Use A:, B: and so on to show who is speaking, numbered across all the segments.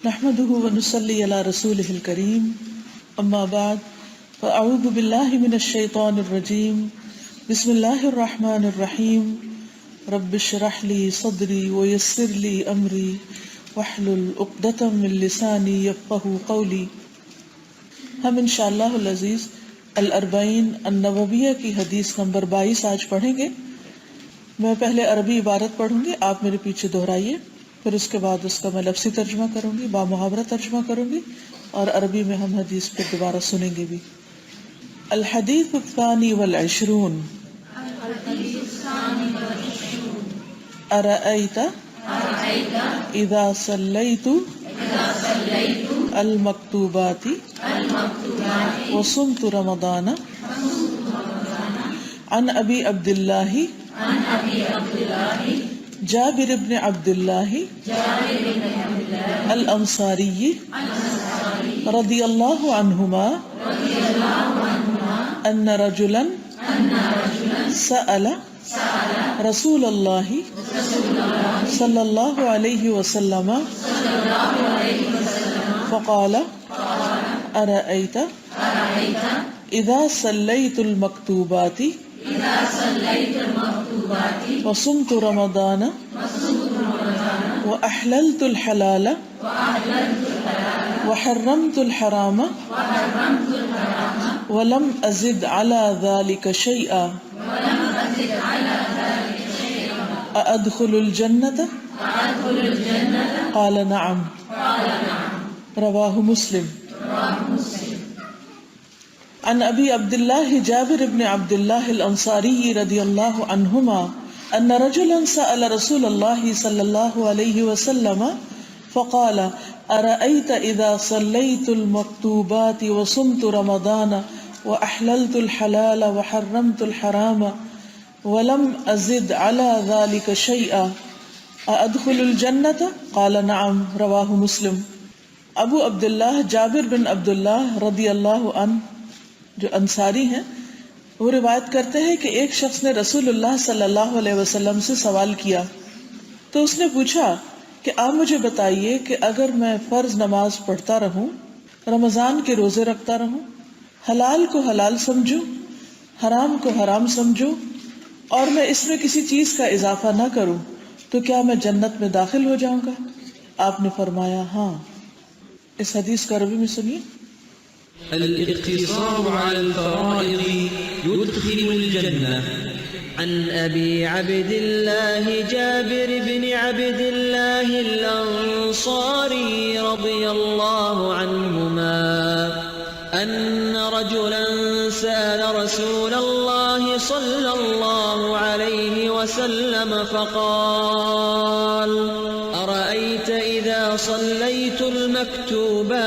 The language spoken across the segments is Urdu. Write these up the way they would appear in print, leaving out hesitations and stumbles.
A: نحمده ونصلي على رسوله الكريم اما بعد فاعوذ بالله من الشيطان الرجيم بسم الله الرحمن الرحيم رب اشرح لي صدري ويسر لي امري واحلل عقدة من لساني يفقهوا قولي. ہم انشاءاللہ العزیز الاربعین النوویہ کی حدیث نمبر 22 آج پڑھیں گے. میں پہلے عربی عبارت پڑھوں گی، آپ میرے پیچھے دہرائیے، پھر اس کے بعد اس کا میں لفظی ترجمہ کروں گی، بامحاورہ ترجمہ کروں گی، اور عربی میں ہم حدیث پہ دوبارہ سنیں گے بھی. الحدیث الثانی والعشرون ارأیت اذا صلیت المکتوبات وصمت رمضان عن ابی عبداللہ جابر بن عبداللہ الانصاری رضی اللہ عنہما ان رجلا سأل رسول اللہ صلی اللہ علیہ وسلم فقال ارأیت اذا صلیت المکتوبات وصمت رمضان وأحللت الحلال وحرمت الحرام ولم أزد على ذلك شيئا أأدخل الجنة؟ قال نعم. رواه مسلم. عن ابی عبداللہ جابر بن عبداللہ الانصاری رضی اللہ عنہما ان رجلا سأل رسول اللہ صلی اللہ علیہ وسلم فقال ارأیت اذا صلیت المکتوبات وصمت رمضان واحللت الحلال وحرمت الحرام ولم ازد على ذلك شيئا ادخل الجنة؟ قال نعم. رواہ مسلم. ابو عبداللہ جابر بن عبداللہ رضی اللہ عنہ جو انصاری ہیں، وہ روایت کرتے ہیں کہ ایک شخص نے رسول اللہ صلی اللہ علیہ وسلم سے سوال کیا تو اس نے پوچھا کہ آپ مجھے بتائیے کہ اگر میں فرض نماز پڑھتا رہوں، رمضان کے روزے رکھتا رہوں، حلال کو حلال سمجھوں، حرام کو حرام سمجھوں، اور میں اس میں کسی چیز کا اضافہ نہ کروں، تو کیا میں جنت میں داخل ہو جاؤں گا؟ آپ نے فرمایا ہاں. اس حدیث کا عربی میں سنیے.
B: الاقتصار على الفرائض يدخل الجنة. عن أبي عبد الله جابر بن عبد الله الأنصاري رضي الله عنهما أن رجلا سأل رسول الله صلى الله عليه وسلم فقال أرأيت إذا صليت المكتوبات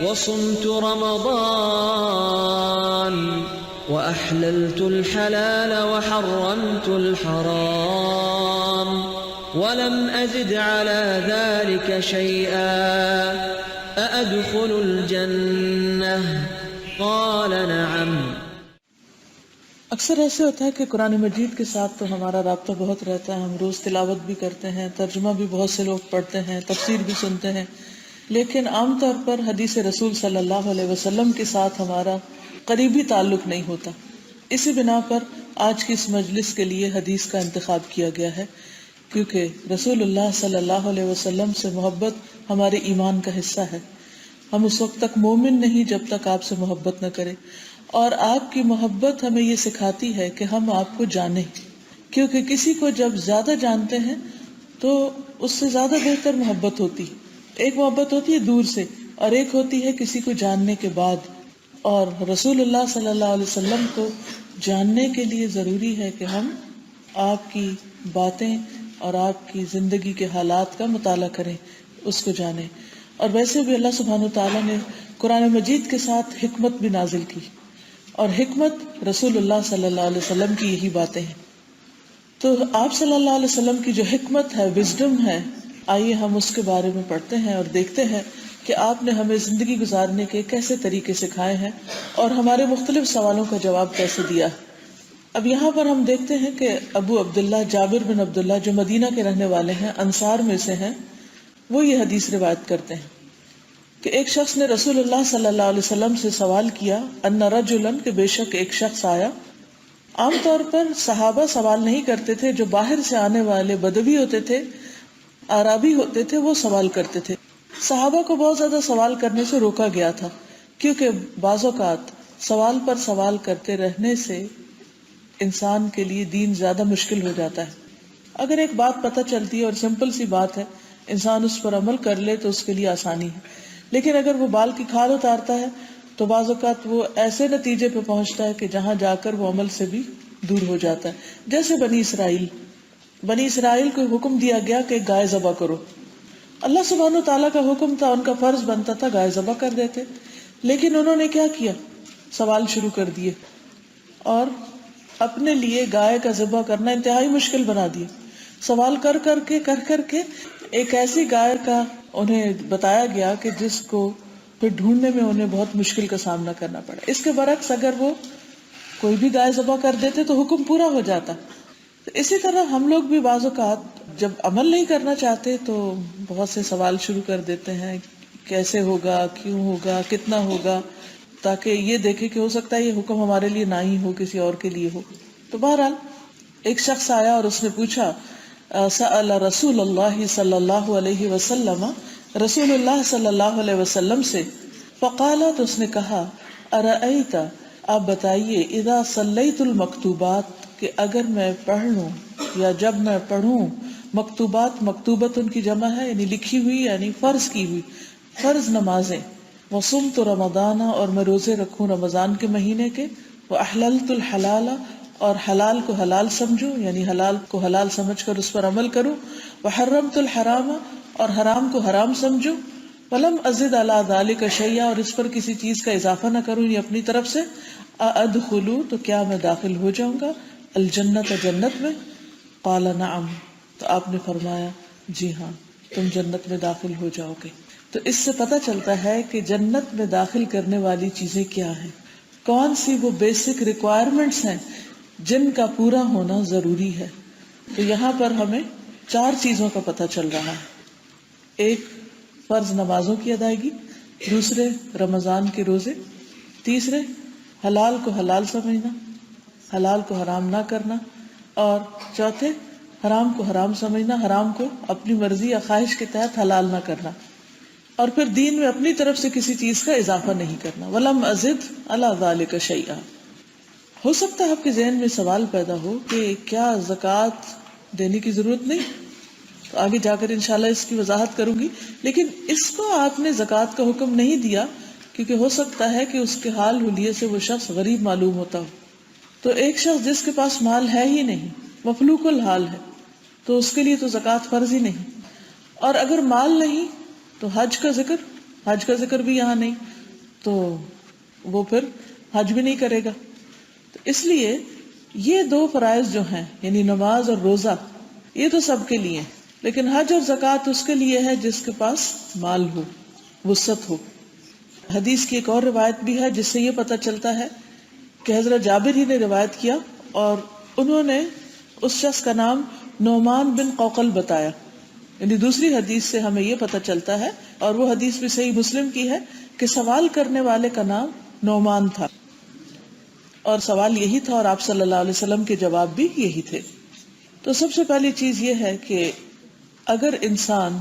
B: وصمت رمضان وأحللت الحلال وحرمت الحرام ولم أزد على ذلك شيئا أأدخل الجنة؟ قال نعم.
A: اکثر ایسے ہوتا ہے کہ قرآن مجید کے ساتھ تو ہمارا رابطہ بہت رہتا ہے، ہم روز تلاوت بھی کرتے ہیں، ترجمہ بھی بہت سے لوگ پڑھتے ہیں، تفسیر بھی سنتے ہیں، لیکن عام طور پر حدیث رسول صلی اللہ علیہ وسلم کے ساتھ ہمارا قریبی تعلق نہیں ہوتا. اسی بنا پر آج کی اس مجلس کے لیے حدیث کا انتخاب کیا گیا ہے، کیونکہ رسول اللہ صلی اللہ علیہ وسلم سے محبت ہمارے ایمان کا حصہ ہے. ہم اس وقت تک مومن نہیں جب تک آپ سے محبت نہ کریں، اور آپ کی محبت ہمیں یہ سکھاتی ہے کہ ہم آپ کو جانیں، کیونکہ کسی کو جب زیادہ جانتے ہیں تو اس سے زیادہ بہتر محبت ہوتی ہے. ایک محبت ہوتی ہے دور سے، اور ایک ہوتی ہے کسی کو جاننے کے بعد. اور رسول اللہ صلی اللہ علیہ وسلم کو جاننے کے لیے ضروری ہے کہ ہم آپ کی باتیں اور آپ کی زندگی کے حالات کا مطالعہ کریں، اس کو جانیں. اور ویسے بھی اللہ سبحانہ وتعالیٰ نے قرآن مجید کے ساتھ حکمت بھی نازل کی، اور حکمت رسول اللہ صلی اللہ علیہ وسلم کی یہی باتیں ہیں. تو آپ صلی اللہ علیہ وسلم کی جو حکمت ہے، وزڈم ہے، آئیے ہم اس کے بارے میں پڑھتے ہیں اور دیکھتے ہیں کہ آپ نے ہمیں زندگی گزارنے کے کیسے طریقے سکھائے ہیں اور ہمارے مختلف سوالوں کا جواب کیسے دیا. اب یہاں پر ہم دیکھتے ہیں کہ ابو عبداللہ جابر بن عبداللہ جو مدینہ کے رہنے والے ہیں، انصار میں سے ہیں، وہ یہ حدیث روایت کرتے ہیں کہ ایک شخص نے رسول اللہ صلی اللہ علیہ وسلم سے سوال کیا ان رجلا، کہ بے شک ایک شخص آیا. عام طور پر صحابہ سوال نہیں کرتے تھے، جو باہر سے آنے والے بدوی ہوتے تھے، عربی ہوتے تھے، وہ سوال کرتے تھے. صحابہ کو بہت زیادہ سوال کرنے سے روکا گیا تھا، کیونکہ بعض اوقات سوال پر سوال کرتے رہنے سے انسان کے لیے دین زیادہ مشکل ہو جاتا ہے. اگر ایک بات پتہ چلتی ہے اور سمپل سی بات ہے، انسان اس پر عمل کر لے تو اس کے لیے آسانی ہے. لیکن اگر وہ بال کی کھال اتارتا ہے تو بعض اوقات وہ ایسے نتیجے پہ پہنچتا ہے کہ جہاں جا کر وہ عمل سے بھی دور ہو جاتا ہے. جیسے بنی اسرائیل کو حکم دیا گیا کہ گائے ذبح کرو. اللہ سبحانہ تعالیٰ کا حکم تھا، ان کا فرض بنتا تھا گائے ذبح کر دیتے، لیکن انہوں نے کیا کیا؟ سوال شروع کر دیے اور اپنے لیے گائے کا ذبح کرنا انتہائی مشکل بنا دیا. سوال کر کر کے ایک ایسی گائے کا انہیں بتایا گیا کہ جس کو پھر ڈھونڈنے میں انہیں بہت مشکل کا سامنا کرنا پڑا. اس کے برعکس اگر وہ کوئی بھی گائے ذبح کر دیتے تو حکم پورا ہو جاتا. اسی طرح ہم لوگ بھی بعض اوقات جب عمل نہیں کرنا چاہتے تو بہت سے سوال شروع کر دیتے ہیں، کیسے ہوگا، کیوں ہوگا، کتنا ہوگا، تاکہ یہ دیکھے کہ ہو سکتا ہے یہ حکم ہمارے لیے نہ ہی ہو، کسی اور کے لیے ہو. تو بہرحال ایک شخص آیا اور اس نے پوچھا سأل رسول اللہ صلی اللہ علیہ وسلم، رسول اللہ صلی اللہ علیہ وسلم سے. فقال، تو اس نے کہا ارأیت، آپ بتائیے، اذا صلیت المکتوبات، کہ اگر میں پڑھ لوں یا جب میں پڑھوں مکتوبات، مکتوبت ان کی جمع ہے یعنی لکھی ہوئی، یعنی فرض کی ہوئی فرض نمازیں. وصمت رمضان، اور میں روزے رکھوں رمضان کے مہینے کے. واحللت الحلال، اور حلال کو حلال سمجھوں یعنی حلال کو حلال سمجھ کر اس پر عمل کروں. وحرمت الحرام، اور حرام کو حرام سمجھوں. ولم ازد علی ذلک شیئا، اور اس پر کسی چیز کا اضافہ نہ کروں یہ اپنی طرف سے. ادخل، تو کیا میں داخل ہو جاؤں گا، الجنت، جنت میں. قال نعم، تو آپ نے فرمایا جی ہاں، تم جنت میں داخل ہو جاؤ گے. تو اس سے پتہ چلتا ہے کہ جنت میں داخل کرنے والی چیزیں کیا ہیں، کون سی وہ بیسک ریکوائرمنٹس ہیں جن کا پورا ہونا ضروری ہے. تو یہاں پر ہمیں 4 چیزوں کا پتہ چل رہا ہے. ایک، فرض نمازوں کی ادائیگی. دوسرے، رمضان کے روزے. تیسرے، حلال کو حلال سمجھنا، حلال کو حرام نہ کرنا. اور چوتھے، حرام کو حرام سمجھنا، حرام کو اپنی مرضی یا خواہش کے تحت حلال نہ کرنا. اور پھر دین میں اپنی طرف سے کسی چیز کا اضافہ نہیں کرنا. ولم ازد علی ذلک شیئا. ہو سکتا ہے آپ کے ذہن میں سوال پیدا ہو کہ کیا زکوٰۃ دینے کی ضرورت نہیں؟ تو آگے جا کر انشاءاللہ اس کی وضاحت کروں گی. لیکن اس کو آپ نے زکوٰۃ کا حکم نہیں دیا کیونکہ ہو سکتا ہے کہ اس کے حال حلیے سے وہ شخص غریب معلوم ہوتا ہو. تو ایک شخص جس کے پاس مال ہے ہی نہیں، مفلوق الحال ہے، تو اس کے لیے تو زکوٰۃ فرض ہی نہیں. اور اگر مال نہیں تو حج کا ذکر بھی یہاں نہیں، تو وہ پھر حج بھی نہیں کرے گا. تو اس لیے یہ 2 فرائض جو ہیں یعنی نماز اور روزہ، یہ تو سب کے لیے، لیکن حج اور زکوٰۃ اس کے لیے ہے جس کے پاس مال ہو، وسعت ہو. حدیث کی ایک اور روایت بھی ہے جس سے یہ پتہ چلتا ہے کہ حضرت جابر ہی نے روایت کیا اور انہوں نے اس شخص کا نام نعمان بن قوقل بتایا. یعنی دوسری حدیث سے ہمیں یہ پتہ چلتا ہے، اور وہ حدیث بھی صحیح مسلم کی ہے، کہ سوال کرنے والے کا نام نعمان تھا اور سوال یہی تھا اور آپ صلی اللہ علیہ وسلم کے جواب بھی یہی تھے. تو سب سے پہلی چیز یہ ہے کہ اگر انسان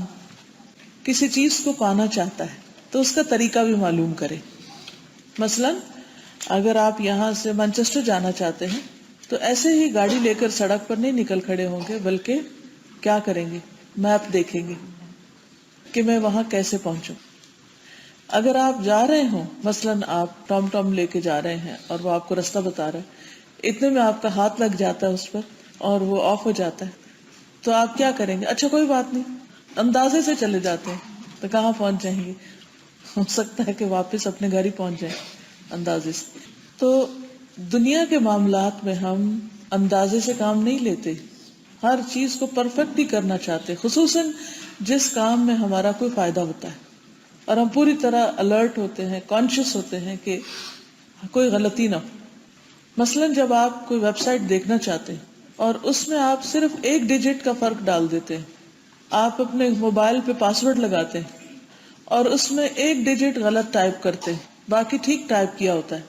A: کسی چیز کو پانا چاہتا ہے تو اس کا طریقہ بھی معلوم کرے. مثلا اگر آپ یہاں سے مانچسٹر جانا چاہتے ہیں تو ایسے ہی گاڑی لے کر سڑک پر نہیں نکل کھڑے ہوں گے، بلکہ کیا کریں گے، میپ دیکھیں گے کہ میں وہاں کیسے پہنچوں. اگر آپ جا رہے ہوں، مثلا آپ ٹام ٹام لے کے جا رہے ہیں اور وہ آپ کو راستہ بتا رہا ہے، اتنے میں آپ کا ہاتھ لگ جاتا ہے اس پر اور وہ آف ہو جاتا ہے، تو آپ کیا کریں گے؟ اچھا کوئی بات نہیں، اندازے سے چلے جاتے ہیں تو کہاں پہنچ جائیں گے؟ ہو سکتا ہے کہ واپس اپنے گھر ہی پہنچ جائیں اندازے سے. تو دنیا کے معاملات میں ہم اندازے سے کام نہیں لیتے، ہر چیز کو پرفیکٹ ہی کرنا چاہتے، خصوصاً جس کام میں ہمارا کوئی فائدہ ہوتا ہے، اور ہم پوری طرح الرٹ ہوتے ہیں، کانشیس ہوتے ہیں کہ کوئی غلطی نہ ہو. مثلا جب آپ کوئی ویب سائٹ دیکھنا چاہتے ہیں اور اس میں آپ صرف 1 ڈیجٹ کا فرق ڈال دیتے ہیں، آپ اپنے موبائل پہ پاسورڈ لگاتے ہیں اور اس میں ایک ڈیجٹ غلط ٹائپ کرتے ہیں، باقی ٹھیک ٹائپ کیا ہوتا ہے،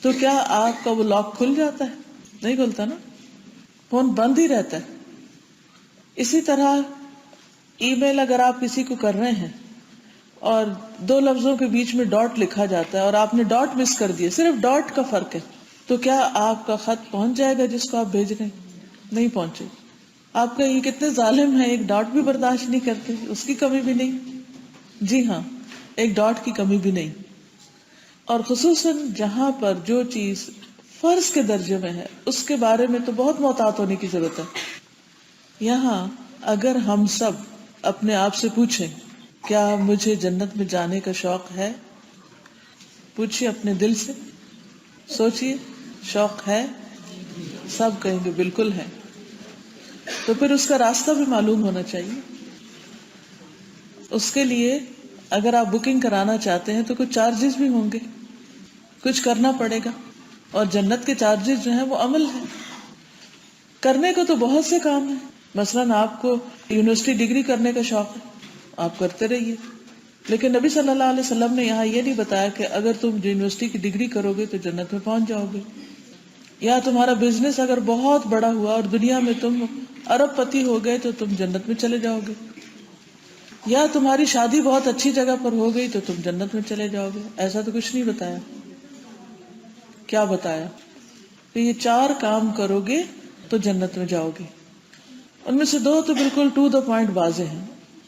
A: تو کیا آپ کا وہ لاک کھل جاتا ہے؟ نہیں کھلتا نا، فون بند ہی رہتا ہے۔ اسی طرح ای میل اگر آپ کسی کو کر رہے ہیں اور دو لفظوں کے بیچ میں ڈاٹ لکھا جاتا ہے اور آپ نے ڈاٹ مس کر دیا، صرف ڈاٹ کا فرق ہے، تو کیا آپ کا خط پہنچ جائے گا جس کو آپ بھیج رہے ہیں؟ نہیں پہنچے۔ آپ کا یہ کتنے ظالم ہیں، ایک ڈاٹ بھی برداشت نہیں کرتے، اس کی کمی بھی نہیں۔ جی ہاں، ایک ڈاٹ کی کمی بھی نہیں۔ اور خصوصاً جہاں پر جو چیز فرض کے درجے میں ہے اس کے بارے میں تو بہت محتاط ہونے کی ضرورت ہے۔ یہاں اگر ہم سب اپنے آپ سے پوچھیں کیا مجھے جنت میں جانے کا شوق ہے، پوچھیے اپنے دل سے، سوچیے شوق ہے؟ سب کہیں گے بالکل ہے۔ تو پھر اس کا راستہ بھی معلوم ہونا چاہیے۔ اس کے لیے اگر آپ بکنگ کرانا چاہتے ہیں تو کچھ چارجز بھی ہوں گے، کچھ کرنا پڑے گا، اور جنت کے چارجز جو ہیں وہ عمل ہے۔ کرنے کو تو بہت سے کام ہیں، مثلاً آپ کو یونیورسٹی ڈگری کرنے کا شوق ہے، آپ کرتے رہیے، لیکن نبی صلی اللہ علیہ وسلم نے یہاں یہ نہیں بتایا کہ اگر تم یونیورسٹی کی ڈگری کرو گے تو جنت میں پہنچ جاؤ گے، یا تمہارا بزنس اگر بہت بڑا ہوا اور دنیا میں تم ارب پتی ہو گئے تو تم جنت میں چلے جاؤ گے، یا تمہاری شادی بہت اچھی جگہ پر ہو گئی تو تم جنت میں چلے جاؤ گے۔ ایسا تو کچھ نہیں بتایا۔ کیا بتایا؟ کہ یہ 4 کام کرو گے تو جنت میں جاؤ گے۔ ان میں سے 2 تو بالکل ٹو دا پوائنٹ واضح ہیں،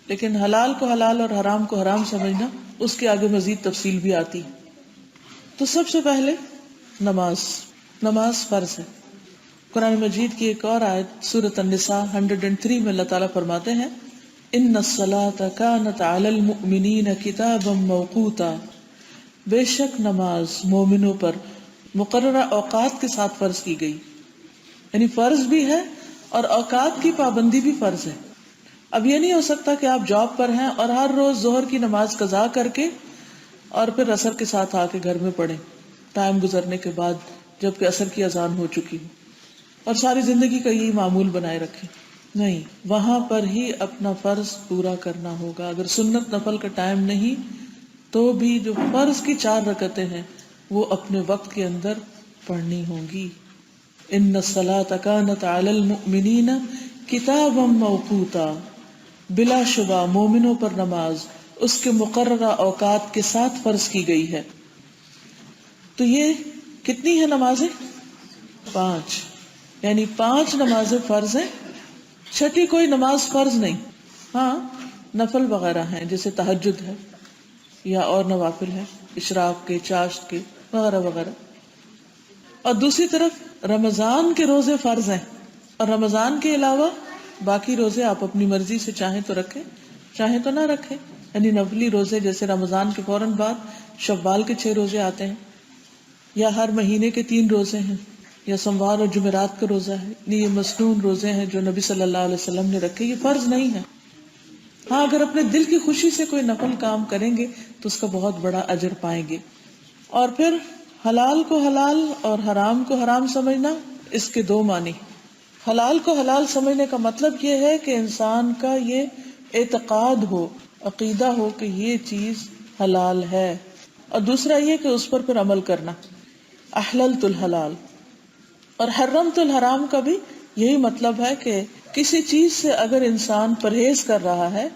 A: لیکن حلال کو حلال اور حرام کو حرام سمجھنا، اس کے آگے مزید تفصیل بھی آتی۔ تو سب سے پہلے نماز فرض ہے۔ قرآن مجید کی ایک اور آیت سورۃ النساء 103 میں اللہ تعالیٰ فرماتے ہیں ان الصلاۃ کانت علی المؤمنین کتابا موقوتا، بے شک نماز مومنوں پر مقررہ اوقات کے ساتھ فرض کی گئی، یعنی فرض بھی ہے اور اوقات کی پابندی بھی فرض ہے۔ اب یہ نہیں ہو سکتا کہ آپ جاب پر ہیں اور ہر روز ظہر کی نماز قضا کر کے اور پھر عصر کے ساتھ آ کے گھر میں پڑھیں ٹائم گزرنے کے بعد، جبکہ عصر کی اذان ہو چکی ہو، اور ساری زندگی کا یہی معمول بنائے رکھیں۔ نہیں، وہاں پر ہی اپنا فرض پورا کرنا ہوگا۔ اگر سنت نفل کا ٹائم نہیں تو بھی جو فرض کی 4 رکعتیں ہیں وہ اپنے وقت کے اندر پڑھنی ہوں گی۔ ان الصلاۃ کانت علی المؤمنین کتابا موقوتا، بلا شبہ مومنوں پر نماز اس کے مقررہ اوقات کے ساتھ فرض کی گئی ہے۔ تو یہ کتنی ہے نمازیں؟ 5، یعنی 5 نمازیں فرض ہیں، چھٹی کوئی نماز فرض نہیں۔ ہاں نفل وغیرہ ہیں جیسے تہجد ہے یا اور نوافل ہے، اشراق کے، چاشت کے وغیرہ وغیرہ۔ اور دوسری طرف رمضان کے روزے فرض ہیں، اور رمضان کے علاوہ باقی روزے آپ اپنی مرضی سے چاہیں تو رکھیں چاہیں تو نہ رکھیں، یعنی نفلی روزے جیسے رمضان کے فوراً بعد شوال کے 6 روزے آتے ہیں، یا ہر مہینے کے 3 روزے ہیں، یا سوموار اور جمعرات کا روزہ ہے، یہ مسنون روزے ہیں جو نبی صلی اللہ علیہ وسلم نے رکھے، یہ فرض نہیں ہے۔ ہاں اگر اپنے دل کی خوشی سے کوئی نفل کام کریں گے تو اس کا بہت بڑا اجر پائیں گے۔ اور پھر حلال کو حلال اور حرام کو حرام سمجھنا، اس کے 2 معنی۔ حلال کو حلال سمجھنے کا مطلب یہ ہے کہ انسان کا یہ اعتقاد ہو، عقیدہ ہو کہ یہ چیز حلال ہے، اور دوسرا یہ کہ اس پر پھر عمل کرنا، احللت الحلال۔ اور حرمت الحرام کا بھی یہی مطلب ہے کہ کسی چیز سے اگر انسان پرہیز کر رہا ہے،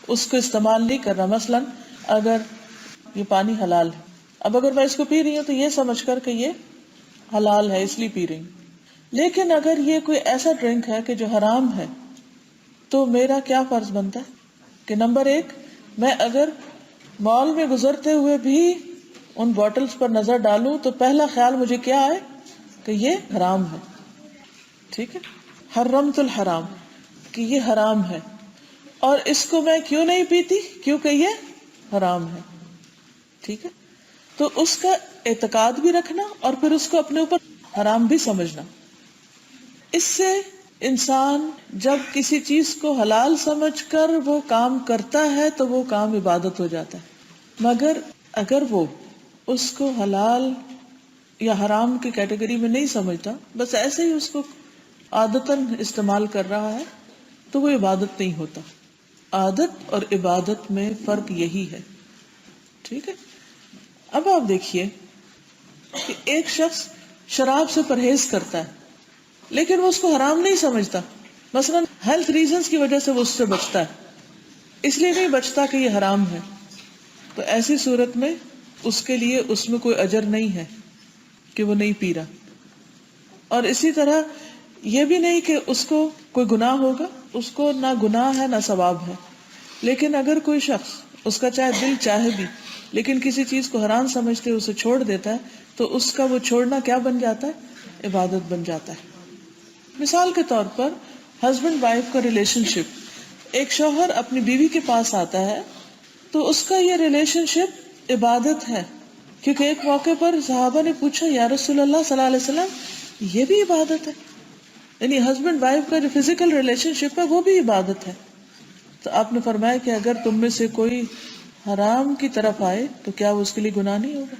A: اس کو استعمال نہیں کر رہا۔ مثلا اگر یہ پانی حلال ہے، اب اگر میں اس کو پی رہی ہوں تو یہ سمجھ کر کہ یہ حلال ہے اس لیے پی رہی ہوں، لیکن اگر یہ کوئی ایسا ڈرنک ہے کہ جو حرام ہے تو میرا کیا فرض بنتا ہے کہ نمبر 1، میں اگر مال میں گزرتے ہوئے بھی ان بوٹلز پر نظر ڈالوں تو پہلا خیال مجھے کیا آئے کہ یہ حرام ہے۔ ٹھیک ہے، حرمت الحرام، کہ یہ حرام ہے، اور اس کو میں کیوں نہیں پیتی؟ کیونکہ یہ حرام ہے۔ ٹھیک ہے، تو اس کا اعتقاد بھی رکھنا اور پھر اس کو اپنے اوپر حرام بھی سمجھنا۔ اس سے انسان جب کسی چیز کو حلال سمجھ کر وہ کام کرتا ہے تو وہ کام عبادت ہو جاتا ہے، مگر اگر وہ اس کو حلال یا حرام کی کیٹیگری میں نہیں سمجھتا، بس ایسے ہی اس کو عادتاً استعمال کر رہا ہے، تو وہ عبادت نہیں ہوتا۔ عادت اور عبادت میں فرق یہی ہے. ٹھیک ہے. اب آپ دیکھیے کہ ایک شخص شراب سے پرہیز کرتا ہے لیکن وہ اس کو حرام نہیں سمجھتا. مثلا ہیلتھ ریزنز کی وجہ سے وہ اس سے بچتا ہے, اس لیے نہیں بچتا کہ یہ حرام ہے. تو ایسی صورت میں اس کے لیے اس میں کوئی اجر نہیں ہے کہ وہ نہیں پی رہا. اور اسی طرح یہ بھی نہیں کہ اس کو کوئی گناہ ہوگا, اس کو نہ گناہ ہے نہ ثواب ہے. لیکن اگر کوئی شخص, اس کا چاہے دل چاہے بھی, لیکن کسی چیز کو حرام سمجھتے اسے چھوڑ دیتا ہے تو اس کا وہ چھوڑنا کیا بن جاتا ہے؟ عبادت بن جاتا ہے. مثال کے طور پر ہسبینڈ وائف کا ریلیشن شپ, ایک شوہر اپنی بیوی کے پاس آتا ہے تو اس کا یہ ریلیشن شپ عبادت ہے. کیونکہ ایک موقع پر صحابہ نے پوچھا یا رسول اللہ صلی اللہ علیہ وسلم یہ بھی عبادت ہے؟ یعنی ہسبینڈ وائف کا جو فزیکل ریلیشن شپ ہے وہ بھی عبادت ہے. تو آپ نے فرمایا کہ اگر تم میں سے کوئی حرام کی طرف آئے تو کیا وہ اس کے لیے گناہ نہیں ہوگا؟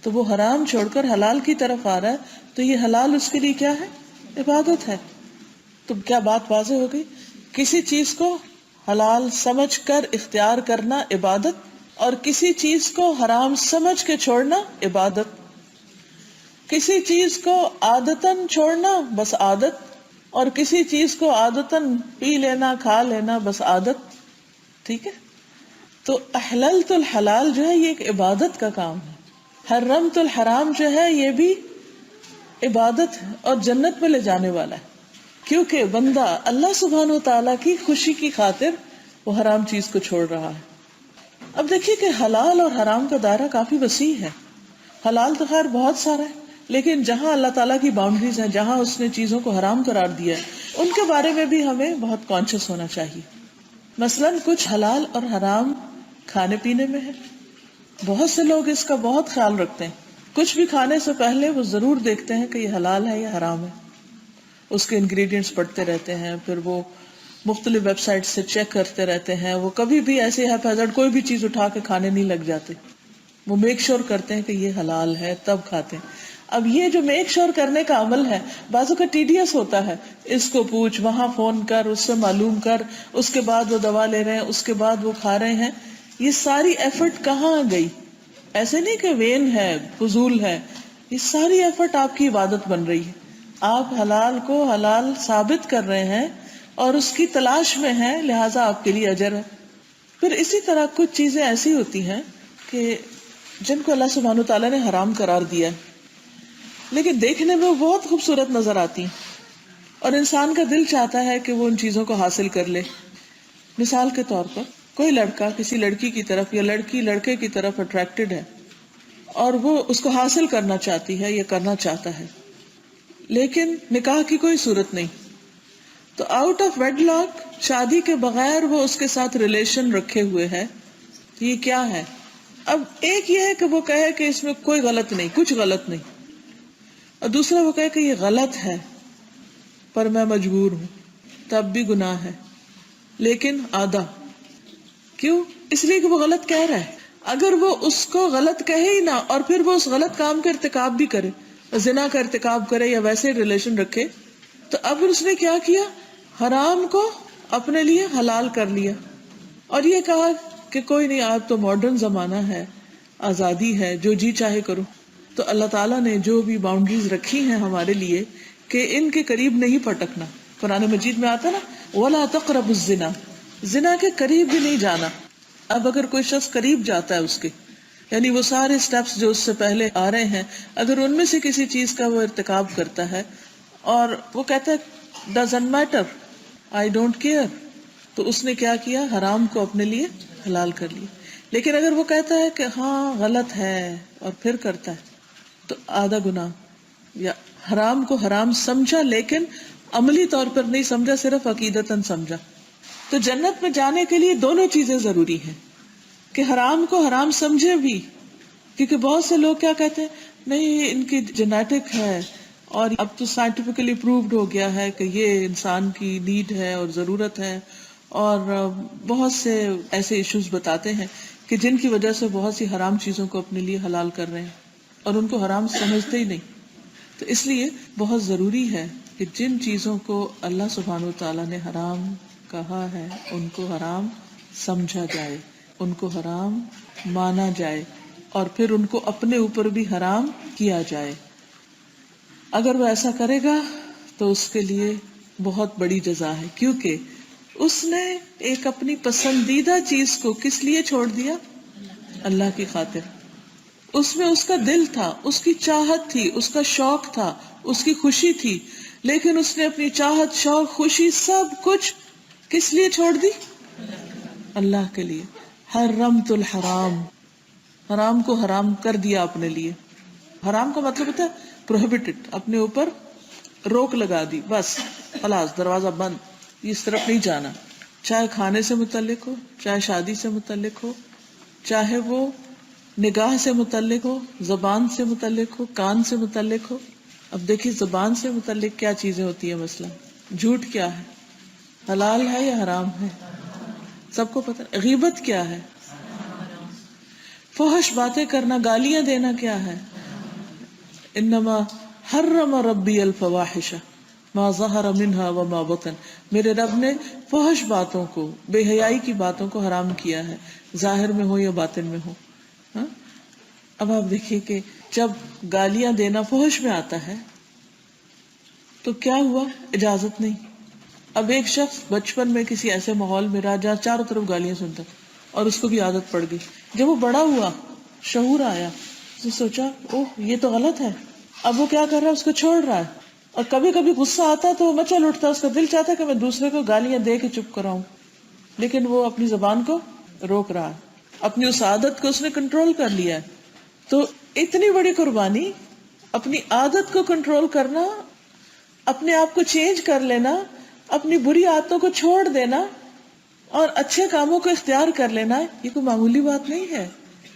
A: تو وہ حرام چھوڑ کر حلال کی طرف آ رہا ہے تو یہ حلال اس کے لیے کیا ہے؟ عبادت ہے. تو کیا بات واضح ہو گئی؟ کسی چیز کو حلال سمجھ کر اختیار کرنا عبادت, اور کسی چیز کو حرام سمجھ کے چھوڑنا عبادت. کسی چیز کو عادتاً چھوڑنا بس عادت, اور کسی چیز کو عادتاً پی لینا کھا لینا بس عادت. ٹھیک ہے. تو احللت الحلال جو ہے یہ ایک عبادت کا کام ہے, حرمت الحرام جو ہے یہ بھی عبادت ہے اور جنت میں لے جانے والا ہے. کیونکہ بندہ اللہ سبحانہ و تعالیٰ کی خوشی کی خاطر وہ حرام چیز کو چھوڑ رہا ہے. اب دیکھیے کہ حلال اور حرام کا دائرہ کافی وسیع ہے. حلال تو خیر بہت سارا ہے, لیکن جہاں اللہ تعالیٰ کی باؤنڈریز ہیں, جہاں اس نے چیزوں کو حرام قرار دیا ہے, ان کے بارے میں بھی ہمیں بہت کانشیس ہونا چاہیے. مثلاً کچھ حلال اور حرام کھانے پینے میں ہے. بہت سے لوگ اس کا بہت خیال رکھتے ہیں. کچھ بھی کھانے سے پہلے وہ ضرور دیکھتے ہیں کہ یہ حلال ہے یا حرام ہے, اس کے انگریڈینٹس پڑھتے رہتے ہیں, پھر وہ مختلف ویب سائٹ سے چیک کرتے رہتے ہیں. وہ کبھی بھی ایسے ہیپیزڈ کوئی بھی چیز اٹھا کے کھانے نہیں لگ جاتے. وہ میک شور کرتے ہیں کہ یہ حلال ہے تب کھاتے ہیں. اب یہ جو میک شور کرنے کا عمل ہے بعضوں کا ٹیڈیس ہوتا ہے. اس کو پوچھ, وہاں فون کر, اس سے معلوم کر, اس کے بعد وہ دوا لے رہے ہیں, اس کے بعد وہ کھا رہے ہیں. یہ ساری ایفرٹ کہاں گئی؟ ایسے نہیں کہ وین ہے, فضول ہے. یہ ساری ایفرٹ آپ کی عبادت بن رہی ہے. آپ حلال کو حلال ثابت کر رہے ہیں اور اس کی تلاش میں ہیں, لہٰذا آپ کے لیے اجر ہے. پھر اسی طرح کچھ چیزیں ایسی ہوتی ہیں کہ جن کو اللہ سبحانہ و تعالیٰ نے حرام قرار دیا ہے, لیکن دیکھنے میں وہ بہت خوبصورت نظر آتی ہیں اور انسان کا دل چاہتا ہے کہ وہ ان چیزوں کو حاصل کر لے. مثال کے طور پر کوئی لڑکا کسی لڑکی کی طرف یا لڑکی لڑکے کی طرف اٹریکٹڈ ہے اور وہ اس کو حاصل کرنا چاہتی ہے یا کرنا چاہتا ہے, لیکن نکاح کی کوئی صورت نہیں. تو آؤٹ آف ویڈ لاک, شادی کے بغیر وہ اس کے ساتھ ریلیشن رکھے ہوئے ہے. یہ کیا ہے؟ اب ایک یہ ہے کہ وہ کہے کہ اس میں کوئی غلط نہیں, کچھ غلط نہیں, اور دوسرا وہ کہے کہ یہ غلط ہے پر میں مجبور ہوں, تب بھی گناہ ہے, لیکن آدھا. کیوں؟ اس لیے کہ وہ غلط کہہ رہا ہے. اگر وہ اس کو غلط کہے ہی نہ اور پھر وہ اس غلط کام کا ارتکاب بھی کرے, زنا کا ارتکاب کرے یا ویسے ریلیشن رکھے, تو اب اس نے کیا کیا؟ حرام کو اپنے لیے حلال کر لیا اور یہ کہا کہ کوئی نہیں, آج تو ماڈرن زمانہ ہے, آزادی ہے, جو جی چاہے کرو. تو اللہ تعالیٰ نے جو بھی باؤنڈریز رکھی ہیں ہمارے لیے کہ ان کے قریب نہیں پٹکنا, قرآن مجید میں آتا نا وَلَا تَقْرَبُوا الزِّنَا, زنا کے قریب بھی نہیں جانا. اب اگر کوئی شخص قریب جاتا ہے اس کے, یعنی وہ سارے سٹیپس جو اس سے پہلے آ رہے ہیں, اگر ان میں سے کسی چیز کا وہ ارتکاب کرتا ہے اور وہ کہتا ہے doesn't matter, I don't care, تو اس نے کیا کیا؟ حرام کو اپنے لیے حلال کر لیا. لیکن اگر وہ کہتا ہے کہ ہاں غلط ہے اور پھر کرتا ہے, تو آدھا گناہ. یا حرام کو حرام سمجھا لیکن عملی طور پر نہیں سمجھا, صرف عقیدتاً سمجھا. تو جنت میں جانے کے لیے دونوں چیزیں ضروری ہیں, کہ حرام کو حرام سمجھے بھی, کیونکہ بہت سے لوگ کیا کہتے ہیں نہیں ان کی جینیٹک ہے اور اب تو سائنٹیفکلی پرووڈ ہو گیا ہے کہ یہ انسان کی نیڈ ہے اور ضرورت ہے, اور بہت سے ایسے ایشوز بتاتے ہیں کہ جن کی وجہ سے بہت سی حرام چیزوں کو اپنے لیے حلال کر رہے ہیں اور ان کو حرام سمجھتے ہی نہیں. تو اس لیے بہت ضروری ہے کہ جن چیزوں کو اللہ سبحانہ و تعالیٰ نے حرام کہا ہے ان کو حرام سمجھا جائے، ان کو حرام مانا جائے، اور پھر ان کو اپنے اوپر بھی حرام کیا جائے. اگر وہ ایسا کرے گا تو اس کے لیے بہت بڑی جزا ہے، کیونکہ اس نے ایک اپنی پسندیدہ چیز کو کس لیے چھوڑ دیا؟ اللہ کی خاطر. اس میں اس کا دل تھا، اس کی چاہت تھی، اس کا شوق تھا، اس کی خوشی تھی، لیکن اس نے اپنی چاہت، شوق، خوشی سب کچھ کس لیے چھوڑ دی؟ اللہ کے لیے. حرمت الحرام، حرام کو حرام کر دیا اپنے لیے. حرام کا مطلب ہوتا ہے پروہیبٹڈ، اپنے اوپر روک لگا دی، بس خلاص دروازہ بند، اس طرف نہیں جانا. چاہے کھانے سے متعلق ہو، چاہے شادی سے متعلق ہو، چاہے وہ نگاہ سے متعلق ہو، زبان سے متعلق ہو، کان سے متعلق ہو. اب دیکھیے زبان سے متعلق کیا چیزیں ہوتی ہیں. مثلا جھوٹ کیا ہے؟ حلال ہے یا حرام ہے؟ سب کو پتہ. غیبت کیا ہے؟ فحش باتیں کرنا، گالیاں دینا کیا ہے؟ انما حرم ربی الفواحش ما ظہر منها وما بطن. میرے رب نے فحش باتوں کو، بے حیائی کی باتوں کو حرام کیا ہے، ظاہر میں ہو یا باطن میں ہو. ہاں؟ اب آپ دیکھیے کہ جب گالیاں دینا فحش میں آتا ہے تو کیا ہوا؟ اجازت نہیں. اب ایک شخص بچپن میں کسی ایسے ماحول میں رہا جہاں چاروں طرف گالیاں سنتا اور اس کو بھی عادت پڑ گئی. جب وہ بڑا ہوا، شعور آیا، اس نے سوچا اوہ یہ تو غلط ہے. اب وہ کیا کر رہا ہے؟ اس کو چھوڑ رہا ہے. اور کبھی کبھی غصہ آتا ہے تو وہ مچل اٹھتا ہے، اس کا دل چاہتا ہے کہ میں دوسرے کو گالیاں دے کے چپ کراؤں، لیکن وہ اپنی زبان کو روک رہا ہے. اپنی اس عادت کو اس نے کنٹرول کر لیا ہے. تو اتنی بڑی قربانی، اپنی عادت کو کنٹرول کرنا، اپنے آپ کو چینج کر لینا، اپنی بری عادتوں کو چھوڑ دینا اور اچھے کاموں کو اختیار کر لینا، یہ کوئی معمولی بات نہیں ہے.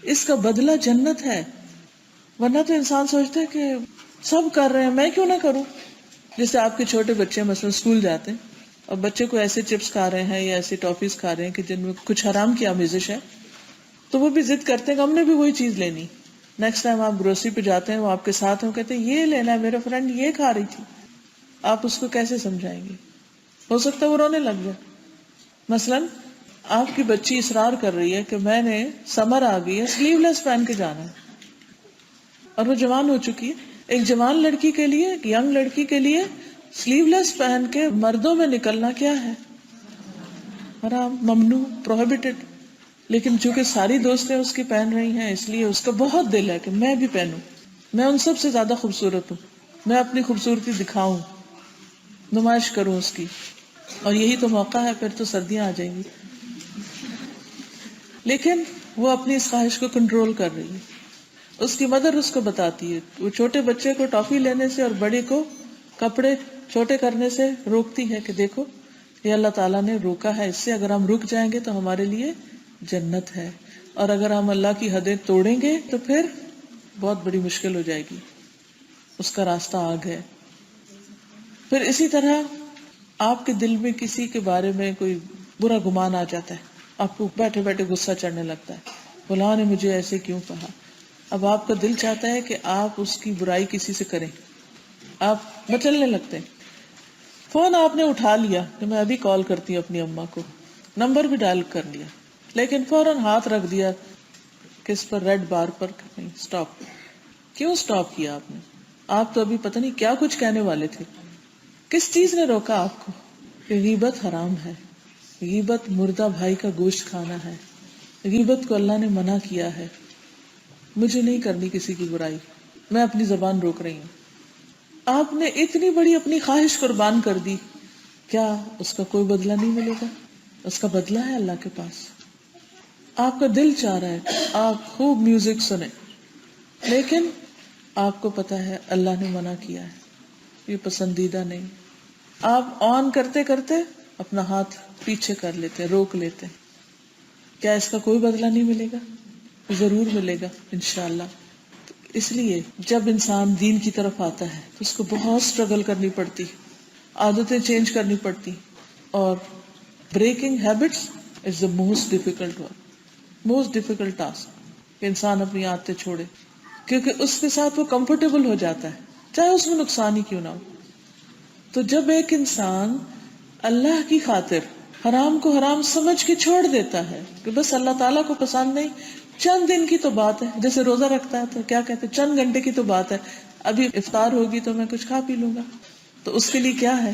A: اس کا بدلہ جنت ہے. ورنہ تو انسان سوچتا ہے کہ سب کر رہے ہیں میں کیوں نہ کروں. جیسے آپ کے چھوٹے بچے مثلا اسکول جاتے ہیں اور بچے کو ایسے چپس کھا رہے ہیں یا ایسے ٹافیز کھا رہے ہیں کہ جن میں کچھ حرام کی آمیزش ہے، تو وہ بھی ضد کرتے ہیں کہ ہم نے بھی وہی چیز لینی. نیکسٹ ٹائم آپ گروسری پہ جاتے ہیں، وہ آپ کے ساتھ ہیں، کہتے ہیں یہ لینا ہے، میرا فرینڈ یہ کھا رہی تھی. آپ اس کو کیسے سمجھائیں گے؟ ہو سکتا ہے وہ رونے لگ جائے. مثلا آپ کی بچی اصرار کر رہی ہے کہ میں نے سمر آ گئی ہے، سلیو لیس پہن کے جانا ہے، اور وہ جوان ہو چکی ہے. ایک جوان لڑکی کے لیے، ایک ینگ لڑکی کے لیے سلیو لیس پہن کے مردوں میں نکلنا کیا ہے؟ حرام، ممنوع، پروہیبٹڈ. لیکن چونکہ ساری دوستیں اس کی پہن رہی ہیں، اس لیے اس کا بہت دل ہے کہ میں بھی پہنوں، میں ان سب سے زیادہ خوبصورت ہوں، میں اپنی خوبصورتی دکھاؤں، نمائش کروں اس کی. اور یہی تو موقع ہے، پھر تو سردیاں آ جائیں گی. لیکن وہ اپنی اس خواہش کو کنٹرول کر رہی ہے. اس کی مدر اس کو بتاتی ہے، وہ چھوٹے بچے کو ٹافی لینے سے اور بڑے کو کپڑے چھوٹے کرنے سے روکتی ہے کہ دیکھو یہ اللہ تعالیٰ نے روکا ہے، اس سے اگر ہم رک جائیں گے تو ہمارے لیے جنت ہے، اور اگر ہم اللہ کی حدیں توڑیں گے تو پھر بہت بڑی مشکل ہو جائے گی، اس کا راستہ آگ ہے. پھر اسی طرح آپ کے دل میں کسی کے بارے میں کوئی برا گمان آ جاتا ہے، آپ کو بیٹھے بیٹھے غصہ چڑھنے لگتا ہے، فلاں نے مجھے ایسے کیوں کہا. اب آپ کا دل چاہتا ہے کہ آپ اس کی برائی کسی سے کریں، آپ مچلنے لگتے ہیں. فون آپ نے اٹھا لیا کہ میں ابھی کال کرتی ہوں اپنی اماں کو، نمبر بھی ڈائل کر لیا، لیکن فوراً ہاتھ رکھ دیا کس پر؟ ریڈ بار پر. نہیں، سٹاپ. کیوں سٹاپ کیا آپ نے؟ آپ تو ابھی پتہ نہیں کیا کچھ کہنے والے تھے. کس چیز نے روکا آپ کو؟ کہ غیبت حرام ہے، غیبت مردہ بھائی کا گوشت کھانا ہے، غیبت کو اللہ نے منع کیا ہے. مجھے نہیں کرنی کسی کی برائی، میں اپنی زبان روک رہی ہوں. آپ نے اتنی بڑی اپنی خواہش قربان کر دی، کیا اس کا کوئی بدلہ نہیں ملے گا؟ اس کا بدلہ ہے اللہ کے پاس. آپ کا دل چاہ رہا ہے کہ آپ خوب میوزک سنیں، لیکن آپ کو پتا ہے اللہ نے منع کیا ہے، یہ پسندیدہ نہیں. آپ آن کرتے کرتے اپنا ہاتھ پیچھے کر لیتے ہیں، روک لیتے ہیں. کیا اس کا کوئی بدلہ نہیں ملے گا؟ ضرور ملے گا انشاءاللہ. اس لیے جب انسان دین کی طرف آتا ہے تو اس کو بہت اسٹرگل کرنی پڑتی، عادتیں چینج کرنی پڑتی، اور breaking habits is the most difficult work, most difficult task کہ انسان اپنی عادتیں چھوڑے، کیونکہ اس کے ساتھ وہ کمفرٹیبل ہو جاتا ہے چاہے اس میں نقصان ہی کیوں نہ ہو. تو جب ایک انسان اللہ کی خاطر حرام کو حرام سمجھ کے چھوڑ دیتا ہے کہ بس اللہ تعالیٰ کو پسند نہیں، چند دن کی تو بات ہے. جیسے روزہ رکھتا ہے تو کیا کہتے ہیں، چند گھنٹے کی تو بات ہے، ابھی افطار ہوگی تو میں کچھ کھا پی لوں گا. تو اس کے لیے کیا ہے،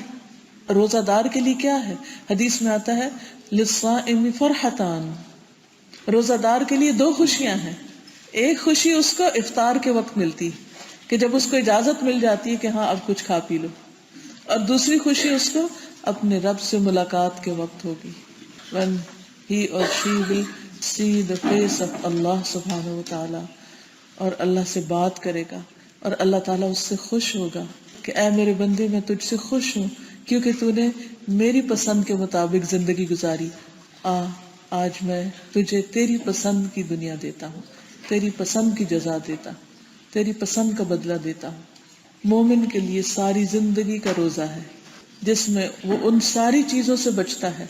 A: روزہ دار کے لیے کیا ہے؟ حدیث میں آتا ہے للصائم فرحتان، روزہ دار کے لیے دو خوشیاں ہیں. ایک خوشی اس کو افطار کے وقت ملتی کہ جب اس کو اجازت مل جاتی ہے کہ ہاں اب کچھ کھا پی لو، اور دوسری خوشی اس کو اپنے رب سے ملاقات کے وقت ہوگی. when he or she will see the face of Allah subhanahu wa ta'ala، اور اللہ سے بات کرے گا اور اللہ تعالیٰ اس سے خوش ہوگا کہ اے میرے بندے میں تجھ سے خوش ہوں کیونکہ تو نے میری پسند کے مطابق زندگی گزاری. آج میں تجھے تیری پسند کی دنیا دیتا ہوں، تیری پسند کی جزا دیتا ہوں، تیری پسند کا بدلہ دیتا ہوں. مومن کے لیے ساری زندگی کا روزہ ہے جس میں وہ ان ساری چیزوں سے بچتا ہے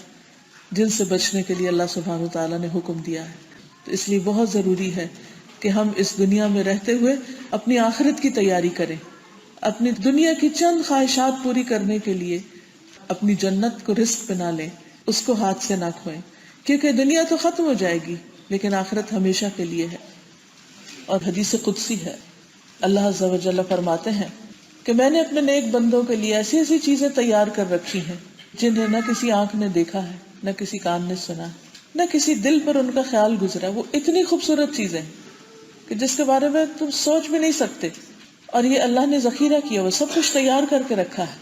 A: جن سے بچنے کے لیے اللہ سبحانہ وتعالیٰ نے حکم دیا ہے. تو اس لیے بہت ضروری ہے کہ ہم اس دنیا میں رہتے ہوئے اپنی آخرت کی تیاری کریں، اپنی دنیا کی چند خواہشات پوری کرنے کے لیے اپنی جنت کو رزق بنا لیں، اس کو ہاتھ سے نہ کھوئیں، کیونکہ دنیا تو ختم ہو جائے گی لیکن آخرت ہمیشہ کے لیے ہے. اور حدیث قدسی ہے، اللہ عز و جل فرماتے ہیں کہ میں نے اپنے نیک بندوں کے لیے ایسی ایسی چیزیں تیار کر رکھی ہیں جنہیں نہ کسی آنکھ نے دیکھا ہے، نہ کسی کان نے سنا، نہ کسی دل پر ان کا خیال گزرا. وہ اتنی خوبصورت چیزیں ہیں کہ جس کے بارے میں تم سوچ بھی نہیں سکتے، اور یہ اللہ نے ذخیرہ کیا، وہ سب کچھ تیار کر کے رکھا ہے.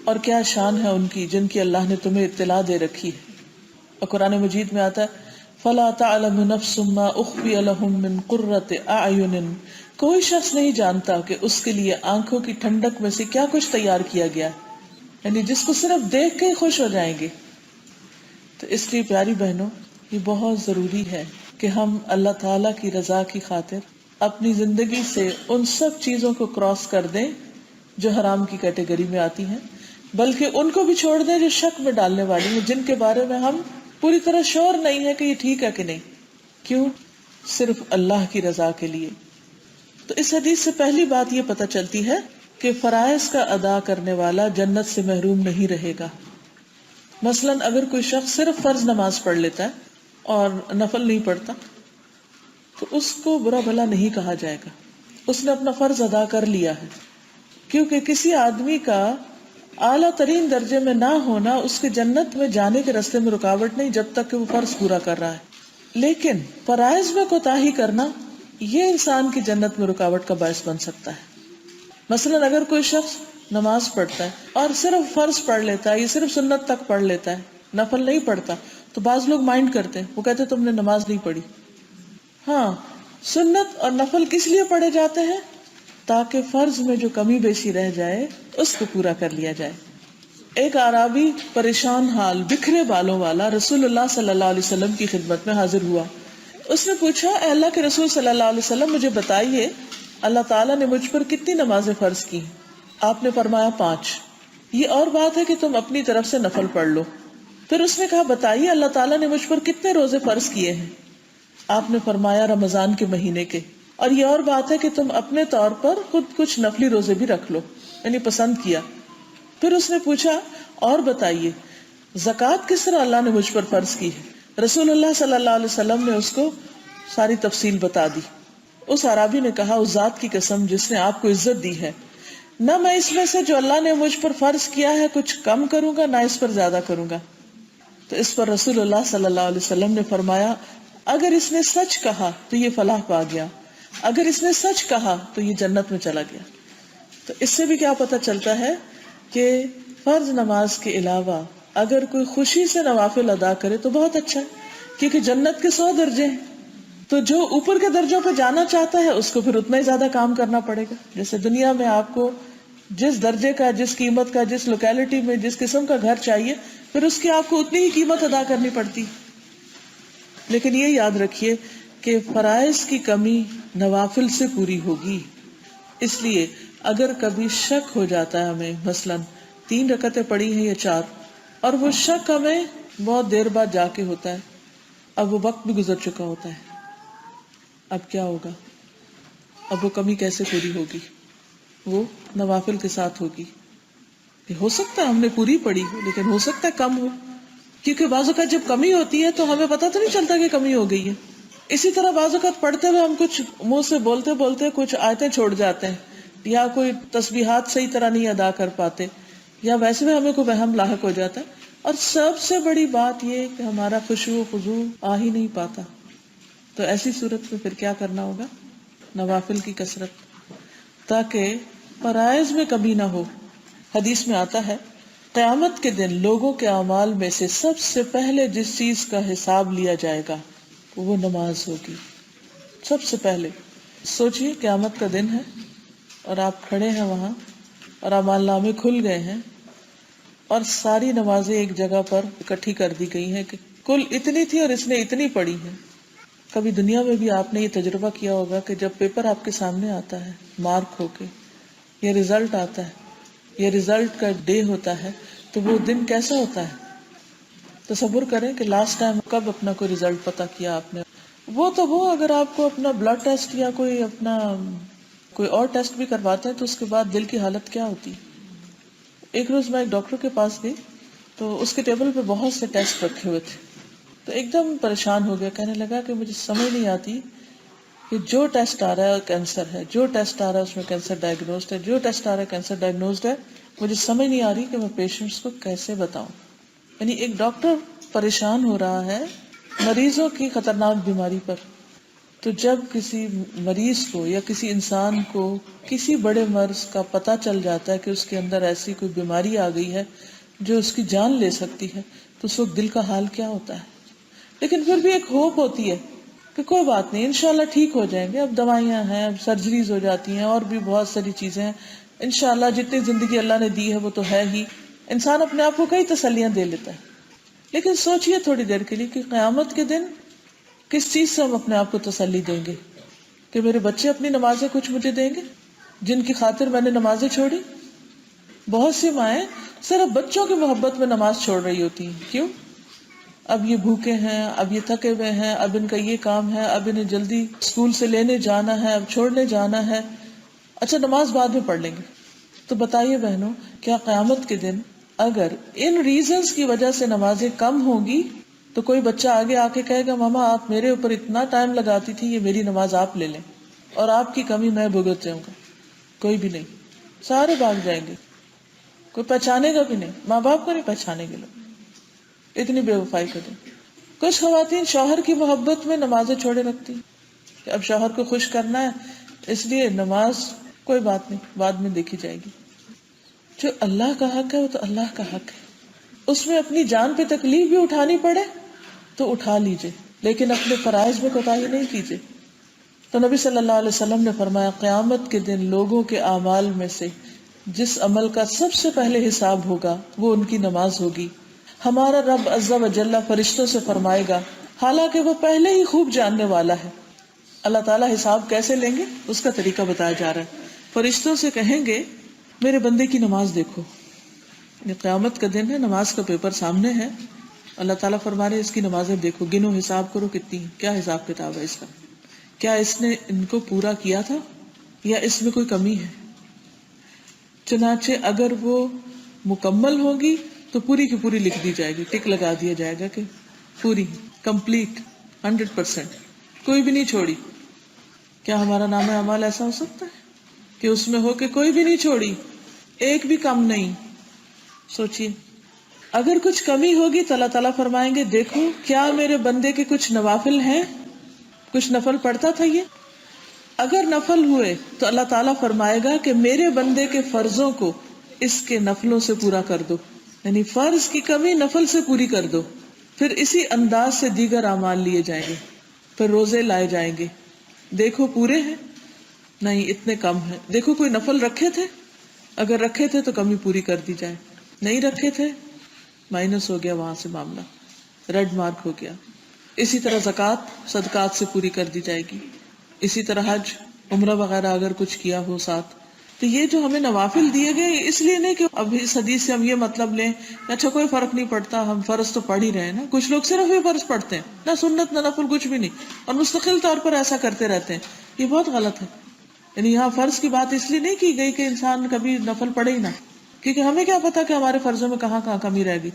A: اور کیا شان ہے ان کی جن کی اللہ نے تمہیں اطلاع دے رکھی ہے. اور قرآن مجید میں آتا ہے فَلَا تَعْلَمُ نَفْسٌ مَّا أُخْفِيَ لَهُم مِّن قُرَّةِ أَعْيُنٍ، کوئی شخص نہیں جانتا کہ اس کے لیے آنکھوں کی ٹھنڈک میں سے کیا کچھ تیار کیا گیا ہے، یعنی جس کو صرف دیکھ کے خوش ہو جائیں گے. تو اس لیے پیاری بہنوں، یہ بہت ضروری ہے کہ ہم اللہ تعالیٰ کی رضا کی خاطر اپنی زندگی سے ان سب چیزوں کو کراس کر دیں جو حرام کی کیٹیگری میں آتی ہیں، بلکہ ان کو بھی چھوڑ دیں جو شک میں ڈالنے والی ہیں، جن کے بارے میں ہم پوری طرح شور نہیں ہے کہ یہ ٹھیک ہے کہ نہیں. کیوں؟ صرف اللہ کی رضا کے لیے. تو اس حدیث سے پہلی بات یہ پتہ چلتی ہے کہ فرائض کا ادا کرنے والا جنت سے محروم نہیں رہے گا. مثلا اگر کوئی شخص صرف فرض نماز پڑھ لیتا ہے اور نفل نہیں پڑھتا تو اس کو برا بھلا نہیں کہا جائے گا، اس نے اپنا فرض ادا کر لیا ہے. کیونکہ کسی آدمی کا اعلیٰ ترین درجے میں نہ ہونا اس کے جنت میں جانے کے راستے میں رکاوٹ نہیں جب تک کہ وہ فرض پورا کر رہا ہے. لیکن فرائض میں کوتاہی کرنا یہ انسان کی جنت میں رکاوٹ کا باعث بن سکتا ہے. مثلا اگر کوئی شخص نماز پڑھتا ہے اور صرف فرض پڑھ لیتا ہے یا صرف سنت تک پڑھ لیتا ہے، نفل نہیں پڑھتا، تو بعض لوگ مائنڈ کرتے ہیں، وہ کہتے ہیں تم نے نماز نہیں پڑھی. ہاں، سنت اور نفل کس لیے پڑھے جاتے ہیں؟ تاکہ فرض میں جو کمی بیشی رہ جائے اس کو پورا کر لیا جائے. ایک اعرابی پریشان حال بکھرے بالوں والا رسول اللہ صلی اللہ علیہ وسلم کی خدمت میں حاضر ہوا. اس نے پوچھا اے اللہ کے رسول صلی اللہ علیہ وسلم، مجھے بتائیے اللہ تعالیٰ نے مجھ پر کتنی نمازیں فرض کی؟ آپ نے فرمایا 5. یہ اور بات ہے کہ تم اپنی طرف سے نفل پڑھ لو. پھر اس نے کہا بتائیے اللہ تعالیٰ نے مجھ پر کتنے روزے فرض کیے ہیں؟ آپ نے فرمایا رمضان کے مہینے کے. اور یہ اور بات ہے کہ تم اپنے طور پر خود کچھ نفلی روزے بھی رکھ لو، یعنی پسند کیا. پھر اس نے پوچھا اور بتائیے زکوٰۃ کس طرح اللہ نے مجھ پر فرض کی ہے؟ رسول اللہ صلی اللہ علیہ وسلم نے اس کو ساری تفصیل بتا دی. اس عرابی نے کہا اس ذات کی قسم جس نے آپ کو عزت دی ہے، نہ میں اس میں سے جو اللہ نے مجھ پر فرض کیا ہے کچھ کم کروں گا، نہ اس پر زیادہ کروں گا. تو اس پر رسول اللہ صلی اللہ علیہ وسلم نے فرمایا اگر اس نے سچ کہا تو یہ فلاح پا گیا، اگر اس نے سچ کہا تو یہ جنت میں چلا گیا. تو اس سے بھی کیا پتہ چلتا ہے کہ فرض نماز کے علاوہ اگر کوئی خوشی سے نوافل ادا کرے تو بہت اچھا ہے، کیونکہ جنت کے 100 درجے ہیں. تو جو اوپر کے درجوں پہ جانا چاہتا ہے اس کو پھر اتنا ہی زیادہ کام کرنا پڑے گا. جیسے دنیا میں آپ کو جس درجے کا، جس قیمت کا، جس لوکیلٹی میں جس قسم کا گھر چاہیے، پھر اس کی آپ کو اتنی ہی قیمت ادا کرنی پڑتی. لیکن یہ یاد رکھیے کہ فرائض کی کمی نوافل سے پوری ہوگی. اس لیے اگر کبھی شک ہو جاتا ہے ہمیں، مثلا 3 رکعتیں پڑھی ہیں یا 4، اور وہ شک ہمیں بہت دیر بعد جا کے ہوتا ہے، اب وہ وقت بھی گزر چکا ہوتا ہے، اب کیا ہوگا؟ اب وہ کمی کیسے پوری ہوگی؟ وہ نوافل کے ساتھ ہوگی. ہو سکتا ہے ہم نے پوری پڑھی ہو لیکن ہو سکتا ہے کم ہو. کیونکہ بعض اوقات جب کمی ہوتی ہے تو ہمیں پتہ تو نہیں چلتا کہ کمی ہو گئی ہے. اسی طرح بعض اوقات پڑھتے ہوئے ہم کچھ منہ سے بولتے بولتے کچھ آیتیں چھوڑ جاتے ہیں یا کوئی تسبیحات صحیح طرح نہیں ادا کر پاتے یا ویسے میں ہمیں کوئی وہم لاحق ہو جاتا ہے. اور سب سے بڑی بات یہ کہ ہمارا خشوع و خضوع آ ہی نہیں پاتا. تو ایسی صورت میں پھر کیا کرنا ہوگا؟ نوافل کی کثرت، تاکہ فرائض میں کمی نہ ہو. حدیث میں آتا ہے قیامت کے دن لوگوں کے اعمال میں سے سب سے پہلے جس چیز کا حساب لیا جائے گا وہ نماز ہوگی. سب سے پہلے سوچئے قیامت کا دن ہے اور آپ کھڑے ہیں وہاں اور اعمال نامے کھل گئے ہیں اور ساری نمازیں ایک جگہ پر اکٹھی کر دی گئی ہیں کہ کل اتنی تھی اور اس نے اتنی پڑھی ہے. کبھی دنیا میں بھی آپ نے یہ تجربہ کیا ہوگا کہ جب پیپر آپ کے سامنے آتا ہے مارک ہو کے یا رزلٹ آتا ہے یا رزلٹ کا ڈے ہوتا ہے تو وہ دن کیسا ہوتا ہے. تصور کریں کہ لاسٹ ٹائم کب اپنا کوئی رزلٹ پتا کیا آپ نے. وہ اگر آپ کو اپنا بلڈ ٹیسٹ یا کوئی اور ٹیسٹ بھی کرواتے ہیں تو اس کے بعد دل کی حالت کیا ہوتی. ایک روز میں ایک ڈاکٹر کے پاس گئی تو اس کے ٹیبل پہ بہت سے ٹیسٹ رکھے ہوئے تھے. تو ایک دم پریشان ہو گیا، کہنے لگا کہ مجھے سمجھ نہیں آتی کہ جو ٹیسٹ آ رہا ہے کینسر ہے، جو ٹیسٹ آ رہا ہے اس میں کینسر ڈائگنوزڈ ہے، جو ٹیسٹ آ رہا ہے کینسر ڈائگنوزڈ ہے. مجھے سمجھ نہیں آ رہی کہ میں پیشنٹس کو کیسے بتاؤں. یعنی ایک ڈاکٹر پریشان ہو رہا ہے مریضوں کی خطرناک بیماری پر. تو جب کسی مریض کو یا کسی انسان کو کسی بڑے مرض کا پتہ چل جاتا ہے کہ اس کے اندر ایسی کوئی بیماری آ گئی ہے جو اس کی جان لے سکتی ہے تو اس وقت دل کا حال کیا ہوتا ہے. لیکن پھر بھی ایک ہوپ ہوتی ہے کہ کوئی بات نہیں، انشاءاللہ ٹھیک ہو جائیں گے. اب دوائیاں ہیں، اب سرجریز ہو جاتی ہیں اور بھی بہت ساری چیزیں ہیں. انشاءاللہ جتنی زندگی اللہ نے دی ہے وہ تو ہے ہی. انسان اپنے آپ کو کئی تسلیاں دے لیتا ہے. لیکن سوچئے تھوڑی دیر کے لیے کہ قیامت کے دن کس چیز سے ہم اپنے آپ کو تسلی دیں گے؟ کہ میرے بچے اپنی نمازیں کچھ مجھے دیں گے جن کی خاطر میں نے نمازیں چھوڑی. بہت سی مائیں صرف بچوں کی محبت میں نماز چھوڑ رہی ہوتی ہیں. کیوں؟ اب یہ بھوکے ہیں، اب یہ تھکے ہوئے ہیں، اب ان کا یہ کام ہے، اب انہیں جلدی اسکول سے لینے جانا ہے، اب چھوڑنے جانا ہے. اچھا نماز بعد میں پڑھ لیں گے. تو بتائیے بہنوں، کیا قیامت کے دن اگر ان ریزنز کی وجہ سے نمازیں کم ہوں گی تو کوئی بچہ آگے آ کے کہے گا ماما آپ میرے اوپر اتنا ٹائم لگاتی تھی، یہ میری نماز آپ لے لیں اور آپ کی کمی میں بھگت جاؤں گا؟ کوئی بھی نہیں. سارے بھاگ جائیں گے. کوئی پہچانے گا بھی نہیں. ماں باپ کو نہیں پہچانے گے لوگ. اتنی بے وفائی کر دیں. کچھ خواتین شوہر کی محبت میں نمازیں چھوڑے رکھتی کہ اب شوہر کو خوش کرنا ہے اس لیے نماز کوئی بات نہیں بعد میں دیکھی جائے گی. جو اللہ کا حق ہے وہ تو اللہ کا حق ہے. اس میں اپنی جان پہ تکلیف بھی اٹھانی پڑے تو اٹھا لیجئے، لیکن اپنے فرائض میں کوتاہی نہیں کیجئے. تو نبی صلی اللہ علیہ وسلم نے فرمایا قیامت کے دن لوگوں کے اعمال میں سے جس عمل کا سب سے پہلے حساب ہوگا وہ ان کی نماز ہوگی. ہمارا رب عز و جل فرشتوں سے فرمائے گا، حالانکہ وہ پہلے ہی خوب جاننے والا ہے. اللہ تعالیٰ حساب کیسے لیں گے اس کا طریقہ بتایا جا رہا ہے. فرشتوں سے کہیں گے میرے بندے کی نماز دیکھو. یہ قیامت کا دن ہے، نماز کا پیپر سامنے ہے. اللہ تعالیٰ فرما رہے اس کی نمازیں دیکھو، گنو، حساب کرو کتنی ہیں، کیا حساب کتاب ہے اس کا، کیا اس نے ان کو پورا کیا تھا یا اس میں کوئی کمی ہے. چنانچہ اگر وہ مکمل ہوگی تو پوری کی پوری لکھ دی جائے گی، ٹک لگا دیا جائے گا کہ پوری کمپلیٹ 100%، کوئی بھی نہیں چھوڑی. کیا ہمارا نام اعمال ایسا ہو سکتا ہے کہ اس میں ہو کہ کوئی بھی نہیں چھوڑی، ایک بھی کم نہیں؟ سوچئے اگر کچھ کمی ہوگی تو اللہ تعالیٰ فرمائیں گے دیکھو کیا میرے بندے کے کچھ نوافل ہیں، کچھ نفل پڑھتا تھا یہ. اگر نفل ہوئے تو اللہ تعالیٰ فرمائے گا کہ میرے بندے کے فرضوں کو اس کے نفلوں سے پورا کر دو، یعنی فرض کی کمی نفل سے پوری کر دو. پھر اسی انداز سے دیگر اعمال لیے جائیں گے. پھر روزے لائے جائیں گے، دیکھو پورے ہیں، نہیں اتنے کم ہیں. دیکھو کوئی نفل رکھے تھے، اگر رکھے تھے تو کمی پوری کر دی جائے، نہیں رکھے تھے مائنس ہو گیا، وہاں سے معاملہ ریڈ مارک ہو گیا. اسی طرح زکوٰۃ صدقات سے پوری کر دی جائے گی. اسی طرح حج عمرہ وغیرہ اگر کچھ کیا ہو ساتھ. تو یہ جو ہمیں نوافل دیے گئے اس لیے نہیں کہ اب اس حدیث سے ہم یہ مطلب لیں اچھا کوئی فرق نہیں پڑتا، ہم فرض تو پڑھ ہی رہے ہیں نا. کچھ لوگ صرف یہ فرض پڑھتے ہیں، نہ سنت نہ نفل کچھ بھی نہیں، اور مستقل طور پر ایسا کرتے رہتے ہیں. یہ بہت غلط ہے. یعنی یہاں فرض کی بات اس لیے نہیں کی گئی کہ انسان کبھی نفل پڑھے ہی نہ، کیونکہ ہمیں کیا پتا کہ ہمارے فرضوں میں کہاں کہاں کمی رہ گئی.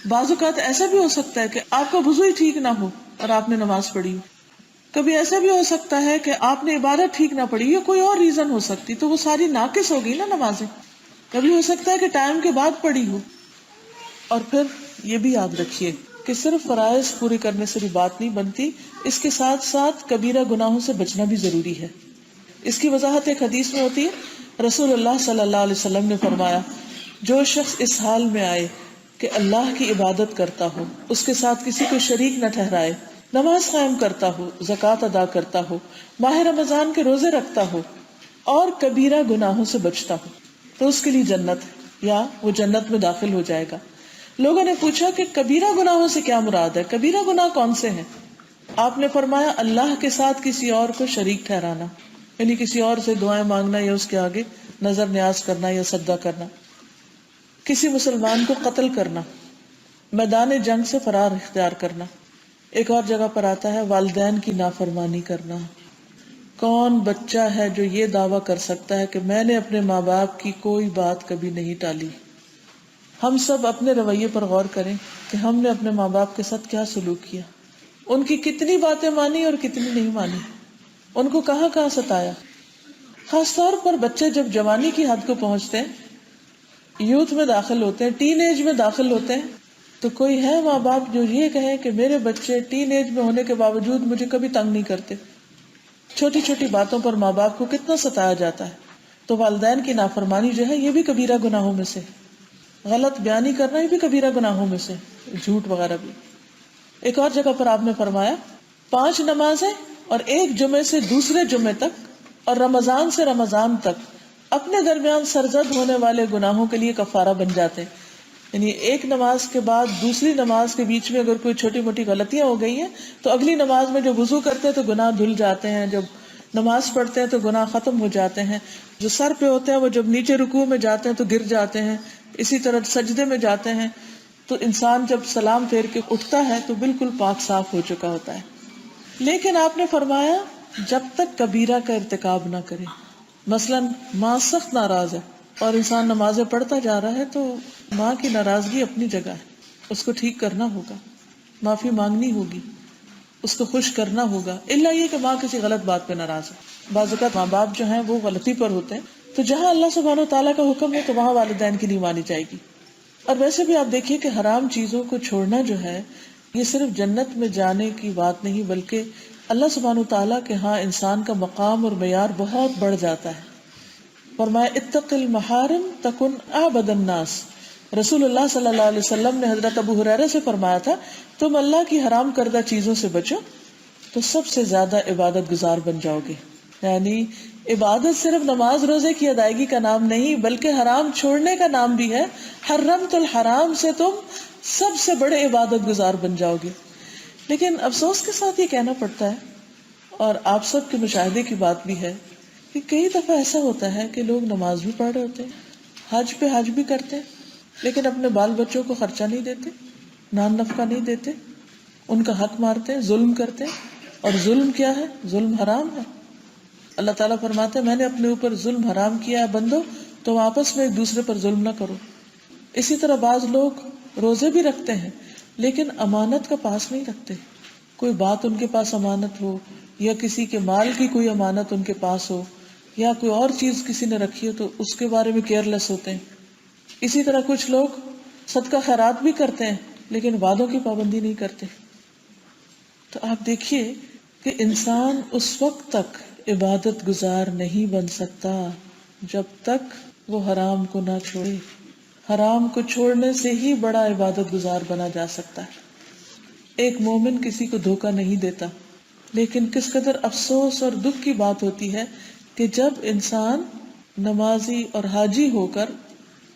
A: بعض اوقات ایسا بھی ہو سکتا ہے کہ آپ کا وضو ہی ٹھیک نہ ہو اور آپ نے نماز پڑھی ہو. کبھی ایسا بھی ہو سکتا ہے کہ آپ نے عبادت ٹھیک نہ پڑھی یا کوئی اور ریزن ہو سکتی, تو وہ ساری ناقص ہو گئی نا نمازیں. کبھی ہو سکتا ہے کہ ٹائم کے بعد پڑھی ہو. اور پھر یہ بھی یاد رکھیے کہ صرف فرائض پوری کرنے سے بھی بات نہیں بنتی, اس کے ساتھ ساتھ کبیرہ گناہوں سے بچنا بھی ضروری ہے. اس کی وضاحت ایک حدیث میں ہوتی ہے. رسول اللہ صلی اللہ علیہ وسلم نے فرمایا, جو شخص اس حال میں آئے کہ اللہ کی عبادت کرتا ہو, اس کے ساتھ کسی کو شریک نہ ٹھہرائے, نماز قائم کرتا ہو, زکوٰۃ ادا کرتا ہو, ماہ رمضان کے روزے رکھتا ہو اور کبیرہ گناہوں سے بچتا ہو, تو اس کے لیے جنت ہے, یا وہ جنت میں داخل ہو جائے گا. لوگوں نے پوچھا کہ کبیرہ گناہوں سے کیا مراد ہے, کبیرہ گناہ کون سے ہیں؟ آپ نے فرمایا, اللہ کے ساتھ کسی اور کو شریک ٹھہرانا, یعنی کسی اور سے دعائیں مانگنا یا اس کے آگے نظر نیاز کرنا یا سجدہ کرنا, کسی مسلمان کو قتل کرنا, میدان جنگ سے فرار اختیار کرنا. ایک اور جگہ پر آتا ہے والدین کی نافرمانی کرنا. کون بچہ ہے جو یہ دعویٰ کر سکتا ہے کہ میں نے اپنے ماں باپ کی کوئی بات کبھی نہیں ٹالی؟ ہم سب اپنے رویے پر غور کریں کہ ہم نے اپنے ماں باپ کے ساتھ کیا سلوک کیا, ان کی کتنی باتیں مانی اور کتنی نہیں مانی, ان کو کہاں کہاں ستایا. خاص طور پر بچے جب جوانی کی حد کو پہنچتے ہیں, یوتھ میں داخل ہوتے ہیں, ٹین ایج میں داخل ہوتے ہیں, تو کوئی ہے ماں باپ جو یہ کہے کہ میرے بچے ٹین ایج میں ہونے کے باوجود مجھے کبھی تنگ نہیں کرتے؟ چھوٹی چھوٹی باتوں پر ماں باپ کو کتنا ستایا جاتا ہے. تو والدین کی نافرمانی جو ہے یہ بھی کبیرہ گناہوں میں سے, غلط بیانی کرنا یہ بھی کبیرہ گناہوں میں سے, جھوٹ وغیرہ بھی. ایک اور جگہ پر آپ نے فرمایا, 5 نمازیں اور ایک جمعے سے دوسرے جمعے تک اور رمضان سے رمضان تک اپنے درمیان سرزد ہونے والے گناہوں کے لیے کفارہ بن جاتے ہیں. یعنی ایک نماز کے بعد دوسری نماز کے بیچ میں اگر کوئی چھوٹی موٹی غلطیاں ہو گئی ہیں تو اگلی نماز میں جب وضو کرتے ہیں تو گناہ دھل جاتے ہیں, جب نماز پڑھتے ہیں تو گناہ ختم ہو جاتے ہیں, جو سر پہ ہوتے ہیں وہ جب نیچے رکوع میں جاتے ہیں تو گر جاتے ہیں, اسی طرح سجدے میں جاتے ہیں تو انسان جب سلام پھیر کے اٹھتا ہے تو بالکل پاک صاف ہو چکا ہوتا ہے. لیکن آپ نے فرمایا جب تک کبیرہ کا ارتکاب نہ کرے, مثلا ماں سخت ناراض ہے اور انسان نمازیں پڑھتا جا رہا ہے, تو ماں کی ناراضگی اپنی جگہ ہے, اس کو ٹھیک کرنا ہوگا, معافی مانگنی ہوگی, اس کو خوش کرنا ہوگا, الا یہ کہ ماں کسی غلط بات پہ ناراض ہے. بعض اوقات ماں باپ جو ہیں وہ غلطی پر ہوتے ہیں, تو جہاں اللہ سبحانہ و تعالیٰ کا حکم ہے تو وہاں والدین کی نہیں مانی جائے گی. اور ویسے بھی آپ دیکھیے کہ حرام چیزوں کو چھوڑنا جو ہے یہ صرف جنت میں جانے کی بات نہیں, بلکہ اللہ سبحانہ و تعالیٰ کے ہاں انسان کا مقام اور معیار بہت بڑھ جاتا ہے. فرمایا اتق المحارم تکن اعبد الناس. رسول اللہ صلی اللہ علیہ وسلم نے حضرت ابو ہریرہ سے فرمایا تھا, تم اللہ کی حرام کردہ چیزوں سے بچو تو سب سے زیادہ عبادت گزار بن جاؤ گے. یعنی عبادت صرف نماز روزے کی ادائیگی کا نام نہیں بلکہ حرام چھوڑنے کا نام بھی ہے. حرمت الحرام سے تم سب سے بڑے عبادت گزار بن جاؤ گے. لیکن افسوس کے ساتھ یہ کہنا پڑتا ہے, اور آپ سب کے مشاہدے کی بات بھی ہے, کہ کئی دفعہ ایسا ہوتا ہے کہ لوگ نماز بھی پڑھ رہے ہوتے ہیں, حج پہ حج بھی کرتے ہیں, لیکن اپنے بال بچوں کو خرچہ نہیں دیتے, نان نفقہ نہیں دیتے, ان کا حق مارتے ہیں, ظلم کرتے ہیں. اور ظلم کیا ہے؟ ظلم حرام ہے. اللہ تعالیٰ فرماتے ہیں میں نے اپنے اوپر ظلم حرام کیا ہے بندو, تم آپس میں ایک دوسرے پر ظلم نہ کرو. اسی طرح بعض لوگ روزے بھی رکھتے ہیں لیکن امانت کا پاس نہیں رکھتے. کوئی بات ان کے پاس امانت ہو, یا کسی کے مال کی کوئی امانت ان کے پاس ہو, یا کوئی اور چیز کسی نے رکھی ہو تو اس کے بارے میں کیئر لیس ہوتے ہیں. اسی طرح کچھ لوگ صدقہ خیرات بھی کرتے ہیں لیکن وعدوں کی پابندی نہیں کرتے. تو آپ دیکھیے کہ انسان اس وقت تک عبادت گزار نہیں بن سکتا جب تک وہ حرام کو نہ چھوڑے. حرام کو چھوڑنے سے ہی بڑا عبادت گزار بنا جا سکتا ہے. ایک مومن کسی کو دھوکہ نہیں دیتا, لیکن کس قدر افسوس اور دکھ کی بات ہوتی ہے کہ جب انسان نمازی اور حاجی ہو کر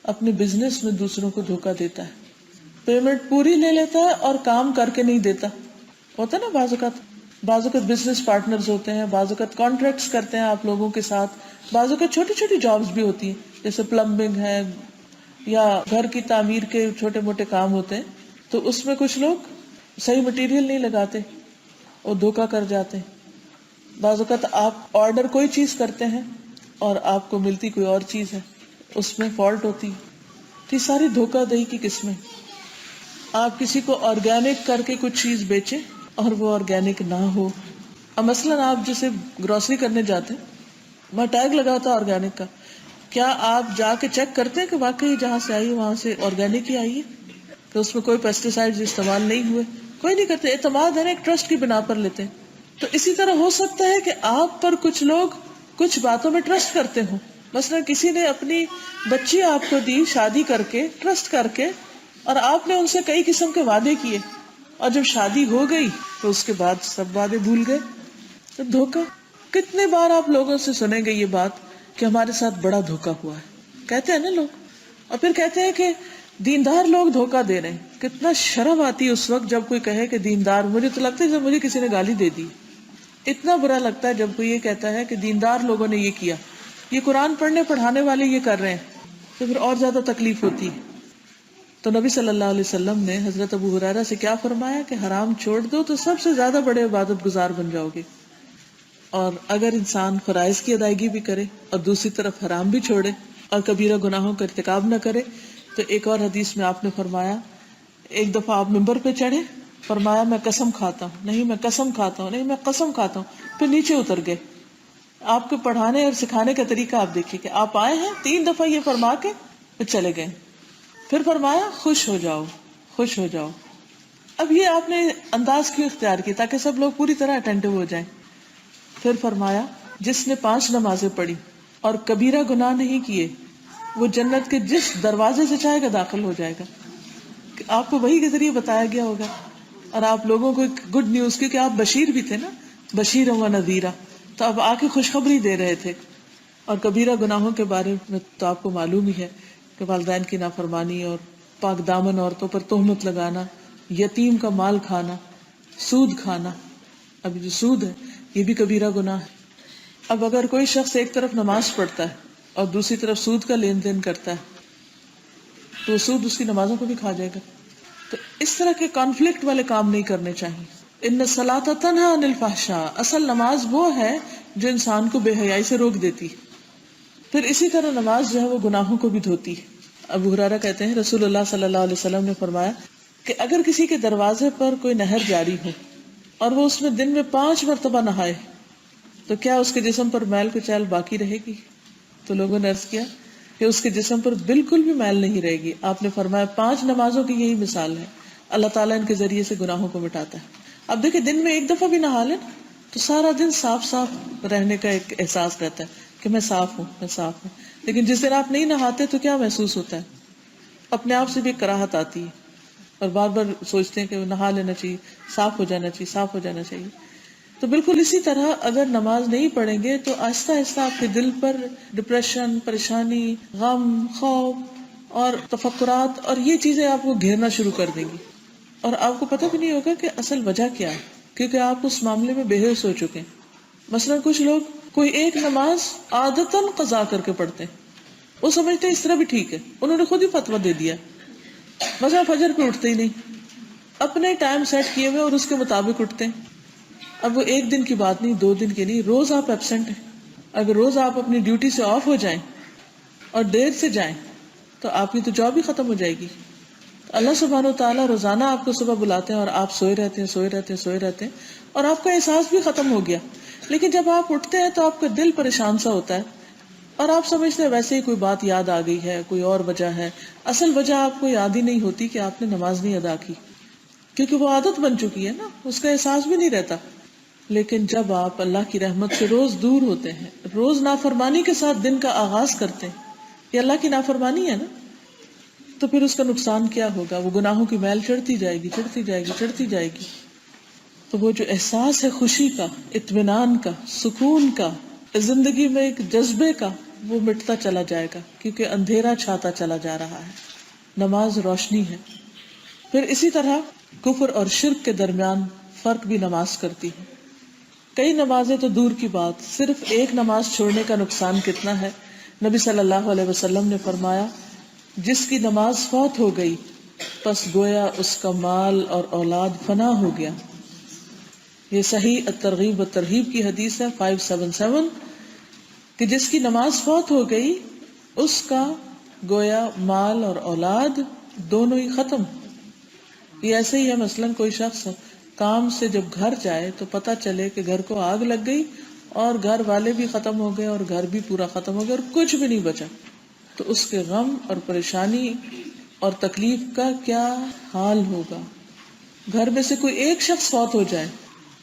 A: اپنے بزنس میں دوسروں کو دھوکہ دیتا ہے, پیمنٹ پوری لے لیتا ہے اور کام کر کے نہیں دیتا. ہوتا نا بعض اوقات بزنس پارٹنرز ہوتے ہیں, بعض اوقات کانٹریکٹس کرتے ہیں آپ لوگوں کے ساتھ, بعض اوقات چھوٹی چھوٹی جابز بھی ہوتی ہیں جیسے پلمبنگ ہے یا گھر کی تعمیر کے چھوٹے موٹے کام ہوتے ہیں, تو اس میں کچھ لوگ صحیح مٹیریل نہیں لگاتے اور دھوکہ کر جاتے ہیں. بعض اوقات آپ آرڈر کوئی چیز کرتے ہیں اور آپ کو ملتی کوئی اور چیز ہے, اس میں فالٹ ہوتی. کہ ساری دھوکہ دہی کی قسمیں. آپ کسی کو آرگینک کر کے کچھ چیز بیچیں اور وہ آرگینک نہ ہو. اب مثلاً آپ جیسے گروسری کرنے جاتے ہیں، وہاں ٹیگ لگا ہوتا ہے آرگینک کا، کیا آپ جا کے چیک کرتے ہیں کہ واقعی جہاں سے آئی وہاں سے آرگینک ہی آئی ہے، کہ اس میں کوئی پیسٹیسائڈ استعمال نہیں ہوئے؟ کوئی نہیں کرتے. اعتماد ہے نا، ایک ٹرسٹ کی بنا پر لیتے ہیں. تو اسی طرح ہو سکتا ہے کہ آپ پر کچھ لوگ کچھ باتوں میں ٹرسٹ کرتے ہوں. مثلا کسی نے اپنی بچی آپ کو دی شادی کر کے، ٹرسٹ کر کے، اور آپ نے ان سے کئی قسم کے وعدے کیے، اور جب شادی ہو گئی تو اس کے بعد سب وعدے بھول گئے. تو دھوکا. کتنے بار آپ لوگوں سے سنیں گے یہ بات کہ ہمارے ساتھ بڑا دھوکا ہوا ہے، کہتے ہیں نا لوگ. اور پھر کہتے ہیں کہ دیندار لوگ دھوکا دے رہے ہیں. کتنا شرم آتی ہے اس وقت جب کوئی کہے کہ دیندار. مجھے تو لگتا ہے جب مجھے کسی نے گالی دے دی، اتنا برا لگتا ہے جب کوئی یہ کہتا ہے کہ دیندار لوگوں نے یہ کیا. یہ قرآن پڑھنے پڑھانے والے یہ کر رہے ہیں، تو پھر اور زیادہ تکلیف ہوتی ہے. تو نبی صلی اللہ علیہ وسلم نے حضرت ابو ہریرہ سے کیا فرمایا کہ حرام چھوڑ دو تو سب سے زیادہ بڑے عبادت گزار بن جاؤ گے. اور اگر انسان فرائض کی ادائیگی بھی کرے اور دوسری طرف حرام بھی چھوڑے اور کبیرہ گناہوں کا ارتکاب نہ کرے، تو ایک اور حدیث میں آپ نے فرمایا، ایک دفعہ آپ ممبر پہ چڑھے، فرمایا میں قسم کھاتا ہوں، نہیں میں قسم کھاتا ہوں، نہیں میں قسم کھاتا ہوں، پھر نیچے اتر گئے. آپ کے پڑھانے اور سکھانے کا طریقہ آپ دیکھیے کہ آپ آئے ہیں 3 دفعہ یہ فرما کے پھر چلے گئے. پھر فرمایا خوش ہو جاؤ، خوش ہو جاؤ. اب یہ آپ نے انداز کیوں اختیار کی؟ تاکہ سب لوگ پوری طرح اٹینٹو ہو جائیں. پھر فرمایا جس نے 5 نمازیں پڑھی اور کبیرہ گناہ نہیں کیے، وہ جنت کے جس دروازے سے چاہے گا داخل ہو جائے گا. آپ کو وحی کے ذریعے بتایا گیا ہوگا، اور آپ لوگوں کو ایک گڈ نیوز، کیونکہ آپ بشیر بھی تھے نا، بشیر و نذیرہ، تو اب آ کے خوشخبری دے رہے تھے. اور کبیرہ گناہوں کے بارے میں تو آپ کو معلوم ہی ہے کہ والدین کی نافرمانی اور پاک دامن عورتوں پر تہمت لگانا، یتیم کا مال کھانا، سود کھانا. اب جو سود ہے یہ بھی کبیرہ گناہ ہے. اب اگر کوئی شخص ایک طرف نماز پڑھتا ہے اور دوسری طرف سود کا لین دین کرتا ہے تو سود اس کی نمازوں کو بھی کھا جائے گا. تو اس طرح کے کانفلکٹ والے کام نہیں کرنے چاہیے. ان الصلاۃ تنہی عن الفحشاء، اصل نماز وہ ہے جو انسان کو بے حیائی سے روک دیتی. پھر اسی طرح نماز جو ہے وہ گناہوں کو بھی دھوتی. ابو ہریرہ کہتے ہیں رسول اللہ صلی اللہ علیہ وسلم نے فرمایا کہ اگر کسی کے دروازے پر کوئی نہر جاری ہو اور وہ اس میں دن میں 5 مرتبہ نہائے تو کیا اس کے جسم پر میل کچیل باقی رہے گی؟ تو لوگوں نے عرض کیا کہ اس کے جسم پر بالکل بھی میل نہیں رہے گی. آپ نے فرمایا 5 نمازوں کی یہی مثال ہے، اللہ تعالیٰ ان کے ذریعے سے گناہوں کو مٹاتا ہے. اب دیکھیں دن میں 1 دفعہ بھی نہا لیں تو سارا دن صاف صاف رہنے کا ایک احساس رہتا ہے کہ میں صاف ہوں، میں صاف ہوں. لیکن جس دن آپ نہیں نہاتے تو کیا محسوس ہوتا ہے؟ اپنے آپ سے بھی ایک کراہت آتی ہے اور بار بار سوچتے ہیں کہ نہا لینا چاہیے، صاف ہو جانا چاہیے، صاف ہو جانا چاہیے. تو بالکل اسی طرح اگر نماز نہیں پڑھیں گے تو آہستہ آہستہ آپ کے دل پر ڈپریشن، پریشانی، غم، خوف اور تفکرات اور یہ چیزیں آپ کو گھیرنا شروع کر دیں گی، اور آپ کو پتہ بھی نہیں ہوگا کہ اصل وجہ کیا ہے، کیونکہ آپ اس معاملے میں بے ہوش ہو چکے ہیں. مثلا کچھ لوگ کوئی ایک نماز عادتاً قضا کر کے پڑھتے ہیں، وہ سمجھتے ہیں اس طرح بھی ٹھیک ہے، انہوں نے خود ہی فتویٰ دے دیا. مثلا فجر پہ اٹھتے ہی نہیں، اپنے ٹائم سیٹ کیے ہوئے اور اس کے مطابق اٹھتے ہیں. اب وہ 1 دن کی بات نہیں، 2 دن کی نہیں، روز آپ ایبسنٹ ہیں. اگر روز آپ اپنی ڈیوٹی سے آف ہو جائیں اور دیر سے جائیں تو آپ کی تو جاب ہی ختم ہو جائے گی. اللہ سبحانہ و تعالیٰ روزانہ آپ کو صبح بلاتے ہیں اور آپ سوئے رہتے ہیں، سوئے رہتے ہیں، سوئے رہتے ہیں، اور آپ کا احساس بھی ختم ہو گیا. لیکن جب آپ اٹھتے ہیں تو آپ کا دل پریشان سا ہوتا ہے اور آپ سمجھتے ہیں ویسے ہی کوئی بات یاد آ گئی ہے، کوئی اور وجہ ہے. اصل وجہ آپ کو یاد ہی نہیں ہوتی کہ آپ نے نماز نہیں ادا کی، کیونکہ وہ عادت بن چکی ہے نا، اس کا احساس بھی نہیں رہتا. لیکن جب آپ اللہ کی رحمت سے روز دور ہوتے ہیں، روز نافرمانی کے ساتھ دن کا آغاز کرتے ہیں، یہ اللہ کی نافرمانی ہے نا، تو پھر اس کا نقصان کیا ہوگا؟ وہ گناہوں کی میل چڑھتی جائے گی، چڑھتی جائے گی، چڑھتی جائے گی. تو وہ جو احساس ہے خوشی کا، اطمینان کا، سکون کا، زندگی میں ایک جذبے کا، وہ مٹتا چلا جائے گا، کیونکہ اندھیرا چھاتا چلا جا رہا ہے. نماز روشنی ہے. پھر اسی طرح کفر اور شرک کے درمیان فرق بھی نماز کرتی ہے. کئی نمازیں تو دور کی بات، صرف ایک نماز چھوڑنے کا نقصان کتنا ہے. نبی صلی اللہ علیہ وسلم نے فرمایا جس کی نماز فوت ہو گئی پس گویا اس کا مال اور اولاد فنا ہو گیا. یہ صحیح الترغیب و ترہیب کی حدیث ہے 577 کہ جس کی نماز فوت ہو گئی اس کا گویا مال اور اولاد دونوں ہی ختم. یہ ایسے ہی ہے، مثلاً کوئی شخص کام سے جب گھر جائے تو پتہ چلے کہ گھر کو آگ لگ گئی اور گھر والے بھی ختم ہو گئے اور گھر بھی پورا ختم ہو گیا اور کچھ بھی نہیں بچا، تو اس کے غم اور پریشانی اور تکلیف کا کیا حال ہوگا. گھر میں سے کوئی ایک شخص فوت ہو جائے،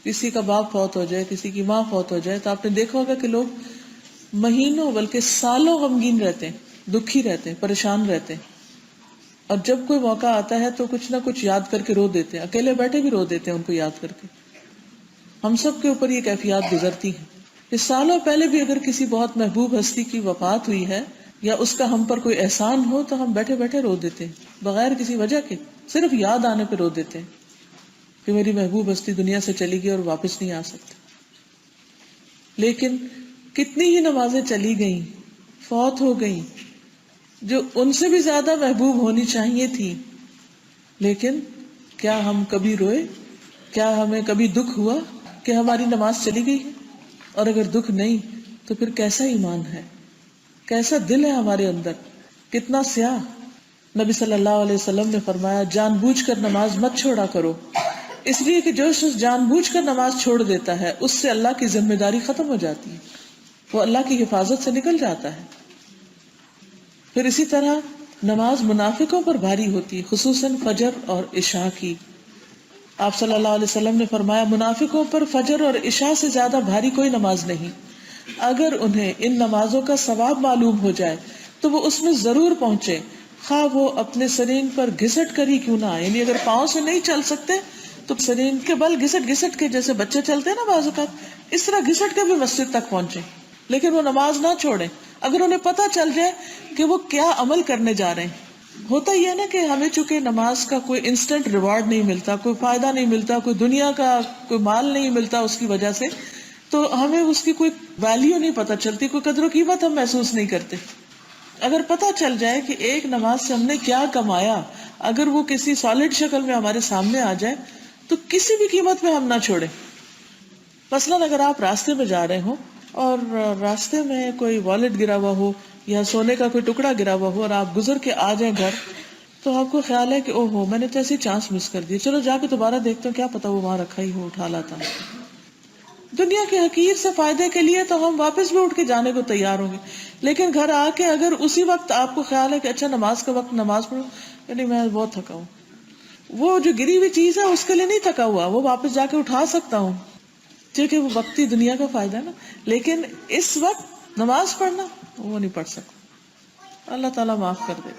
A: کسی کا باپ فوت ہو جائے، کسی کی ماں فوت ہو جائے، تو آپ نے دیکھا ہوگا کہ لوگ مہینوں بلکہ سالوں غمگین رہتے ہیں، دکھی رہتے ہیں، پریشان رہتے ہیں. اور جب کوئی موقع آتا ہے تو کچھ نہ کچھ یاد کر کے رو دیتے ہیں، اکیلے بیٹھے بھی رو دیتے ہیں ان کو یاد کر کے. ہم سب کے اوپر یہ کیفیات گزرتی ہیں کہ سالوں پہلے بھی اگر کسی بہت محبوب ہستی کی وفات ہوئی ہے یا اس کا ہم پر کوئی احسان ہو تو ہم بیٹھے بیٹھے رو دیتے ہیں بغیر کسی وجہ کے، صرف یاد آنے پہ رو دیتے ہیں کہ میری محبوب ہستی دنیا سے چلی گئی اور واپس نہیں آ سکتی. لیکن کتنی ہی نمازیں چلی گئیں، فوت ہو گئیں، جو ان سے بھی زیادہ محبوب ہونی چاہیے تھی، لیکن کیا ہم کبھی روئے؟ کیا ہمیں کبھی دکھ ہوا کہ ہماری نماز چلی گئی ہے؟ اور اگر دکھ نہیں تو پھر کیسا ایمان ہے، کیسا دل ہے ہمارے اندر، کتنا سیاہ. نبی صلی اللہ علیہ وسلم نے فرمایا جان بوجھ کر نماز مت چھوڑا کرو، اس لیے کہ جو شخص جان بوجھ کر نماز چھوڑ دیتا ہے اس سے اللہ کی ذمہ داری ختم ہو جاتی ہے، وہ اللہ کی حفاظت سے نکل جاتا ہے. پھر اسی طرح نماز منافقوں پر بھاری ہوتی ہے، خصوصاً فجر اور عشاء کی. آپ صلی اللہ علیہ وسلم نے فرمایا منافقوں پر فجر اور عشاء سے زیادہ بھاری کوئی نماز نہیں. اگر انہیں ان نمازوں کا ثواب معلوم ہو جائے تو وہ اس میں ضرور پہنچے، خواہ وہ اپنے سرین پر گھسٹ کر ہی کیوں نہ آئے. یعنی اگر پاؤں سے نہیں چل سکتے تو سرین کے بل گھسٹ گھسٹ کے، جیسے بچے چلتے ہیں نا بعض اوقات، اس طرح گھسٹ کے بھی مسجد تک پہنچے، لیکن وہ نماز نہ چھوڑیں. اگر انہیں پتہ چل جائے کہ وہ کیا عمل کرنے جا رہے ہیں. ہوتا یہ ہے نا کہ ہمیں چونکہ نماز کا کوئی انسٹنٹ ریوارڈ نہیں ملتا، کوئی فائدہ نہیں ملتا، کوئی دنیا کا کوئی مال نہیں ملتا اس کی وجہ سے، تو ہمیں اس کی کوئی ویلیو نہیں پتہ چلتی، کوئی قدر و قیمت ہم محسوس نہیں کرتے. اگر پتہ چل جائے کہ ایک نماز سے ہم نے کیا کمایا، اگر وہ کسی سالڈ شکل میں ہمارے سامنے آ جائے تو کسی بھی قیمت میں ہم نہ چھوڑیں. مثلاً اگر آپ راستے میں جا رہے ہوں اور راستے میں کوئی والیٹ گرا ہوا ہو یا سونے کا کوئی ٹکڑا گرا ہوا ہو اور آپ گزر کے آ جائیں گھر، تو آپ کو خیال ہے کہ او ہو میں نے تو ایسی چانس مس کر دی، چلو جا کے دوبارہ دیکھتا ہوں، کیا پتا وہ وہاں رکھا ہی ہو، اٹھا لاتا. دنیا کے حقیر سے فائدے کے لیے تو ہم واپس بھی اٹھ کے جانے کو تیار ہوں گے، لیکن گھر آ کے اگر اسی وقت آپ کو خیال ہے کہ اچھا نماز کا وقت نماز پڑھو، یعنی میں بہت تھکا ہوں، وہ جو گری ہوئی چیز ہے اس کے لیے نہیں تھکا ہوا، وہ واپس جا کے اٹھا سکتا ہوں کیونکہ وہ وقتی دنیا کا فائدہ ہے نا. لیکن اس وقت نماز پڑھنا وہ نہیں پڑھ سکتا. اللہ تعالیٰ معاف کر دے.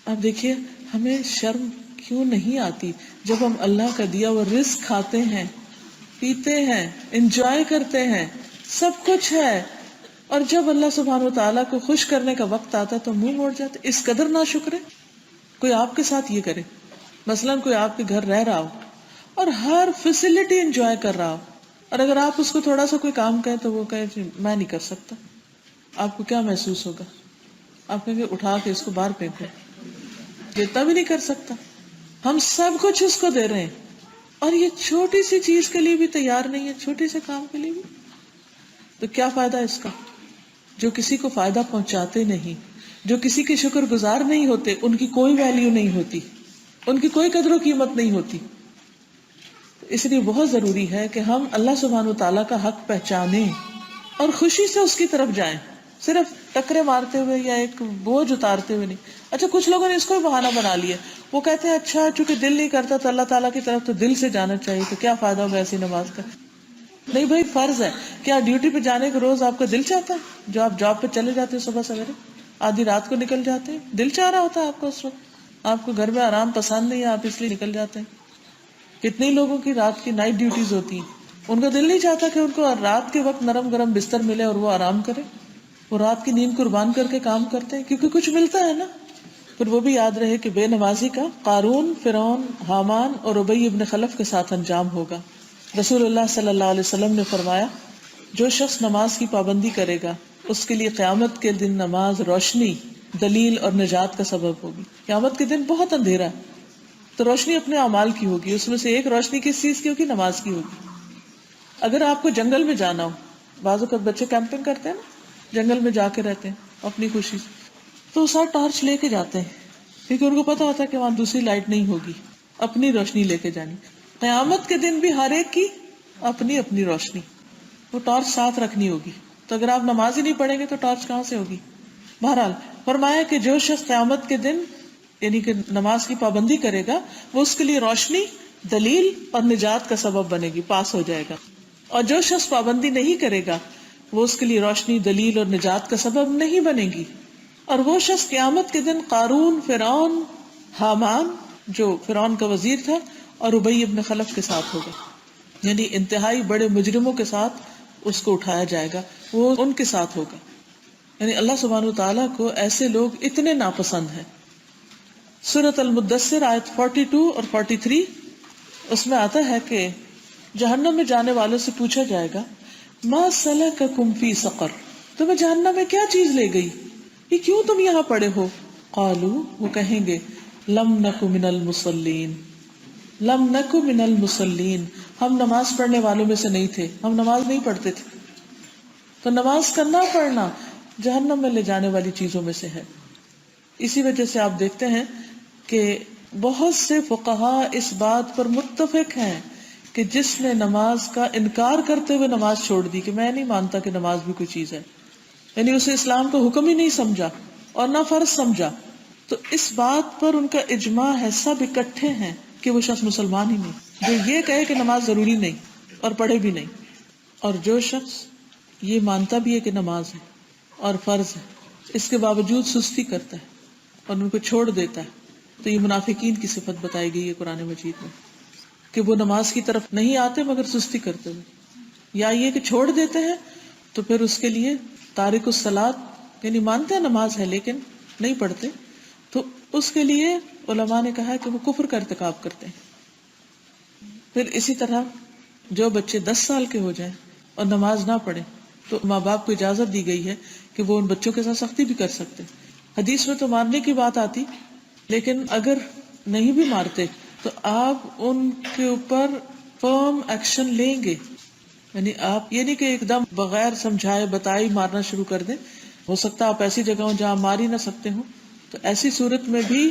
A: اب دیکھیے ہمیں شرم کیوں نہیں آتی جب ہم اللہ کا دیا وہ رزق کھاتے ہیں، پیتے ہیں، انجوائے کرتے ہیں، سب کچھ ہے، اور جب اللہ سبحانہ و تعالیٰ کو خوش کرنے کا وقت آتا تو منہ موڑ جاتے. اس قدر نہ شکرے. کوئی آپ کے ساتھ یہ کرے، مثلاً کوئی آپ کے گھر رہ رہا ہو اور ہر فیسلٹی انجوائے کر رہا ہو، اور اگر آپ اس کو تھوڑا سا کوئی کام کہیں تو وہ کہے جی میں نہیں کر سکتا، آپ کو کیا محسوس ہوگا؟ آپ کہیں گے اٹھا کے اس کو باہر پھینکو، جتنا بھی نہیں کر سکتا. ہم سب کچھ اس کو دے رہے ہیں اور یہ چھوٹی سی چیز کے لیے بھی تیار نہیں ہے، چھوٹے سے کام کے لیے بھی. تو کیا فائدہ اس کا؟ جو کسی کو فائدہ پہنچاتے نہیں، جو کسی کے شکر گزار نہیں ہوتے، ان کی کوئی ویلیو نہیں ہوتی، ان کی کوئی قدر و قیمت نہیں ہوتی. اس لیے بہت ضروری ہے کہ ہم اللہ سبحانہ و تعالیٰ کا حق پہچانیں اور خوشی سے اس کی طرف جائیں، صرف ٹکرے مارتے ہوئے یا ایک بوجھ اتارتے ہوئے نہیں. اچھا کچھ لوگوں نے اس کو بھی بہانہ بنا لیا، وہ کہتے ہیں اچھا چونکہ دل نہیں کرتا تو اللہ تعالیٰ کی طرف تو دل سے جانا چاہیے، تو کیا فائدہ ہوگا ایسی نماز کا؟ نہیں بھائی فرض ہے. کیا ڈیوٹی پہ جانے کو روز آپ کا دل چاہتا ہے؟ جو آپ جاب پہ چلے جاتے ہیں صبح سویرے، آدھی رات کو نکل جاتے ہیں، دل چاہ رہا ہوتا ہے آپ کو اس وقت، آپ کو گھر میں آرام پسند نہیں ہے، آپ اس لیے نکل جاتے ہیں. کتنے لوگوں کی رات کی نائٹ ڈیوٹیز ہوتی ہیں، ان کا دل نہیں چاہتا کہ ان کو رات کے وقت نرم گرم بستر ملے اور وہ آرام کرے، وہ رات کی نیند قربان کر کے کام کرتے ہیں کیونکہ کچھ ملتا ہے نا. پھر وہ بھی یاد رہے کہ بے نمازی کا قارون، فرعون، حامان اور ابی ابن خلف کے ساتھ انجام ہوگا. رسول اللہ صلی اللہ علیہ وسلم نے فرمایا جو شخص نماز کی پابندی کرے گا اس کے لیے قیامت کے دن نماز روشنی، دلیل اور نجات کا سبب ہوگی. قیامت کے دن بہت اندھیرا ہے تو روشنی اپنے اعمال کی ہوگی، اس میں سے ایک روشنی کس چیز کی ہوگی؟ نماز کی ہوگی. اگر آپ کو جنگل میں جانا ہو، بعض اوقات بچے کیمپنگ کرتے ہیں نا، جنگل میں جا کے رہتے ہیں اپنی خوشی سے، تو وہ ساتھ ٹارچ لے کے جاتے ہیں، کیونکہ ان کو پتا ہوتا ہے کہ وہاں دوسری لائٹ نہیں ہوگی، اپنی روشنی لے کے جانی. قیامت کے دن بھی ہر ایک کی اپنی اپنی روشنی، وہ ٹارچ ساتھ رکھنی ہوگی. تو اگر آپ نماز ہی نہیں پڑھیں گے تو ٹارچ کہاں سے ہوگی؟ بہرحال فرمایا کہ جو شخص قیامت کے دن یعنی کہ نماز کی پابندی کرے گا، وہ اس کے لیے روشنی، دلیل اور نجات کا سبب بنے گی، پاس ہو جائے گا. اور جو شخص پابندی نہیں کرے گا وہ اس کے لیے روشنی، دلیل اور نجات کا سبب نہیں بنے گی. اور وہ شخص قیامت کے دن قارون، فرعون، حامان جو فرعون کا وزیر تھا اور ابی ابن خلف کے ساتھ ہوگا، یعنی انتہائی بڑے مجرموں کے ساتھ اس کو اٹھایا جائے گا، وہ ان کے ساتھ ہوگا. یعنی اللہ سبحانہ وتعالیٰ کو ایسے لوگ اتنے ناپسند ہیں. سورۃ المدثر آیت 42 اور 43 اس میں آتا ہے کہ جہنم میں جانے والوں سے پوچھا جائے گا ما سلککم فی سقر، تمہیں جہنم میں کیا چیز لے گئی، یہ کیوں تم یہاں پڑے ہو؟ قالوا، وہ کہیں گے لم نک من المصلین، لم نک من المصلین، ہم نماز پڑھنے والوں میں سے نہیں تھے، ہم نماز نہیں پڑھتے تھے. تو نماز کرنا پڑھنا جہنم میں لے جانے والی چیزوں میں سے ہے. اسی وجہ سے آپ دیکھتے ہیں کہ بہت سے فقہاء اس بات پر متفق ہیں کہ جس نے نماز کا انکار کرتے ہوئے نماز چھوڑ دی کہ میں نہیں مانتا کہ نماز بھی کوئی چیز ہے، یعنی اسے اسلام کا حکم ہی نہیں سمجھا اور نہ فرض سمجھا، تو اس بات پر ان کا اجماع ہے، سب اکٹھے ہیں کہ وہ شخص مسلمان ہی نہیں جو یہ کہے کہ نماز ضروری نہیں اور پڑھے بھی نہیں. اور جو شخص یہ مانتا بھی ہے کہ نماز ہے اور فرض ہے، اس کے باوجود سستی کرتا ہے اور ان کو چھوڑ دیتا ہے، تو یہ منافقین کی صفت بتائی گئی ہے قرآن مجید میں کہ وہ نماز کی طرف نہیں آتے مگر سستی کرتے ہوئے، یا یہ کہ چھوڑ دیتے ہیں تو پھر اس کے لیے تارک الصلاۃ، یعنی مانتے ہیں نماز ہے لیکن نہیں پڑھتے، تو اس کے لیے علماء نے کہا کہ وہ کفر کا ارتکاب کرتے ہیں. پھر اسی طرح جو بچے 10 سال کے ہو جائیں اور نماز نہ پڑھیں تو ماں باپ کو اجازت دی گئی ہے کہ وہ ان بچوں کے ساتھ سختی بھی کر سکتے. حدیث میں تو مارنے کی بات آتی، لیکن اگر نہیں بھی مارتے تو آپ ان کے اوپر فرم ایکشن لیں گے. یعنی آپ یہ نہیں کہ ایک دم بغیر سمجھائے بتائے مارنا شروع کر دیں. ہو سکتا ہے آپ ایسی جگہ ہوں جہاں مار ہی نہ سکتے ہوں، تو ایسی صورت میں بھی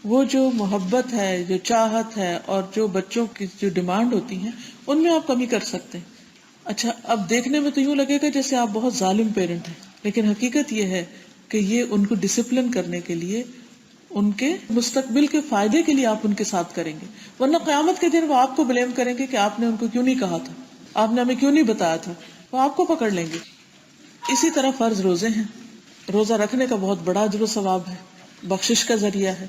A: وہ جو محبت ہے، جو چاہت ہے اور جو بچوں کی جو ڈیمانڈ ہوتی ہیں ان میں آپ کمی کر سکتے ہیں. اچھا، اب دیکھنے میں تو یوں لگے گا جیسے آپ بہت ظالم پیرنٹ ہیں، لیکن حقیقت یہ ہے کہ یہ ان کو ڈسپلن کرنے کے لیے، ان کے مستقبل کے فائدے کے لیے آپ ان کے ساتھ کریں گے، ورنہ قیامت کے دن وہ آپ کو بلیم کریں گے کہ آپ نے ان کو کیوں نہیں کہا تھا، آپ نے ہمیں کیوں نہیں بتایا تھا، وہ آپ کو پکڑ لیں گے. اسی طرح فرض روزے ہیں، روزہ رکھنے کا بہت بڑا اجر و ثواب ہے، بخشش کا ذریعہ ہے،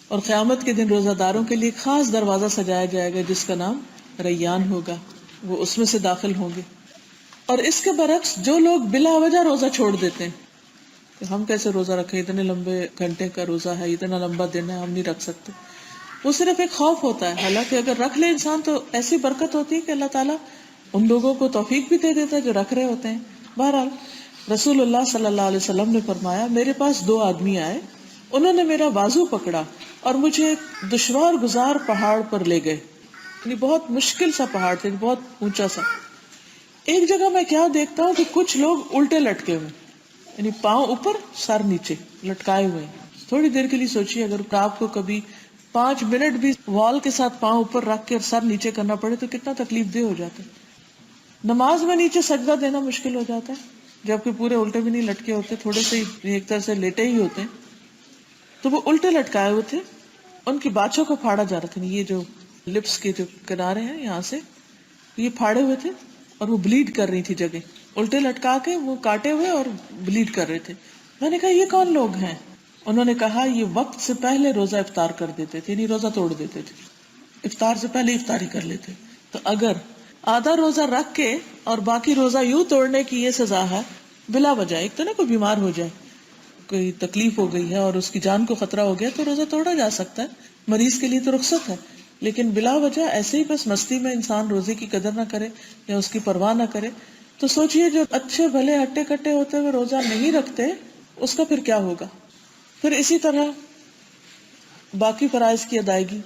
A: اور قیامت کے دن روزہ داروں کے لیے خاص دروازہ سجایا جائے گا جس کا نام ریان ہوگا، وہ اس میں سے داخل ہوں گے. اور اس کے برعکس جو لوگ بلا وجہ روزہ چھوڑ دیتے ہیں کہ ہم کیسے روزہ رکھیں، اتنے لمبے گھنٹے کا روزہ ہے، اتنا لمبا دن ہے، ہم نہیں رکھ سکتے، وہ صرف ایک خوف ہوتا ہے. حالانکہ اگر رکھ لے انسان تو ایسی برکت ہوتی ہے کہ اللہ تعالیٰ ان لوگوں کو توفیق بھی دے دیتا ہے جو رکھ رہے ہوتے ہیں. بہرحال رسول اللہ صلی اللہ علیہ وسلم نے فرمایا میرے پاس 2 آدمی آئے، انہوں نے میرا بازو پکڑا اور مجھے ایک دشوار گزار پہاڑ پر لے گئے، یعنی بہت مشکل سا پہاڑ تھا، بہت اونچا سا. ایک جگہ میں کیا دیکھتا ہوں کہ کچھ لوگ الٹے لٹکے ہوئے، یعنی پاؤں اوپر سر نیچے لٹکائے ہوئے. تھوڑی دیر کے لیے سوچیے اگر آپ کو کبھی 5 منٹ بھی وال کے ساتھ پاؤں اوپر رکھ کے سر نیچے کرنا پڑے تو کتنا تکلیف دہ ہو جاتا ہے. نماز میں نیچے سجدہ دینا مشکل ہو جاتا ہے جبکہ پورے الٹے بھی نہیں لٹکے ہوتے، تھوڑے سے ایک طرح سے لیٹے ہی ہوتے ہیں. تو وہ الٹے لٹکائے ہوئے تھے، ان کی باچھوں کو پھاڑا جا رہا تھا، یہ جو لپس کے جو کنارے ہیں یہاں سے یہ پھاڑے ہوئے تھے اور وہ بلیڈ کر رہی تھی جگہ، الٹے لٹکا کے وہ کاٹے ہوئے اور بلیڈ کر رہے تھے. میں نے کہا یہ کون لوگ ہیں؟ انہوں نے کہا یہ وقت سے پہلے روزہ افطار کر دیتے تھے، یعنی روزہ توڑ دیتے تھے، افطار سے پہلے افطاری کر لیتے. تو اگر آدھا روزہ رکھ کے اور باقی روزہ یوں توڑنے کی یہ سزا ہے بلا وجہ، ایک تو نا کوئی بیمار ہو جائے، کوئی تکلیف ہو گئی ہے اور اس کی جان کو خطرہ ہو گیا تو روزہ توڑا جا سکتا ہے، مریض کے لیے تو رخصت ہے، لیکن بلا وجہ ایسے ہی بس مستی میں انسان روزے کی قدر نہ کرے یا اس کی پرواہ نہ کرے تو سوچئے جو اچھے بھلے ہٹے کٹے ہوتے ہوئے روزہ نہیں رکھتے اس کا پھر کیا ہوگا. پھر اسی طرح باقی فرائض کی ادائیگی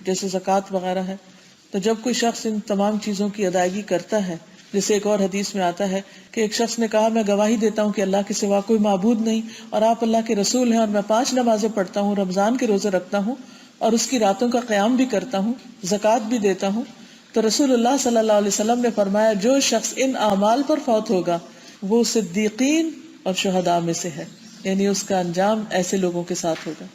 A: جیسے زکوٰۃ وغیرہ ہے، تو جب کوئی شخص ان تمام چیزوں کی ادائیگی کرتا ہے جیسے ایک اور حدیث میں آتا ہے کہ ایک شخص نے کہا میں گواہی دیتا ہوں کہ اللہ کے سوا کوئی معبود نہیں اور آپ اللہ کے رسول ہیں، اور میں 5 نمازیں پڑھتا ہوں، رمضان کے روزے رکھتا ہوں اور اس کی راتوں کا قیام بھی کرتا ہوں، زکوٰۃ بھی دیتا ہوں. تو رسول اللہ صلی اللہ علیہ وسلم نے فرمایا جو شخص ان اعمال پر فوت ہوگا وہ صدیقین اور شہداء میں سے ہے، یعنی اس کا انجام ایسے لوگوں کے ساتھ ہوگا.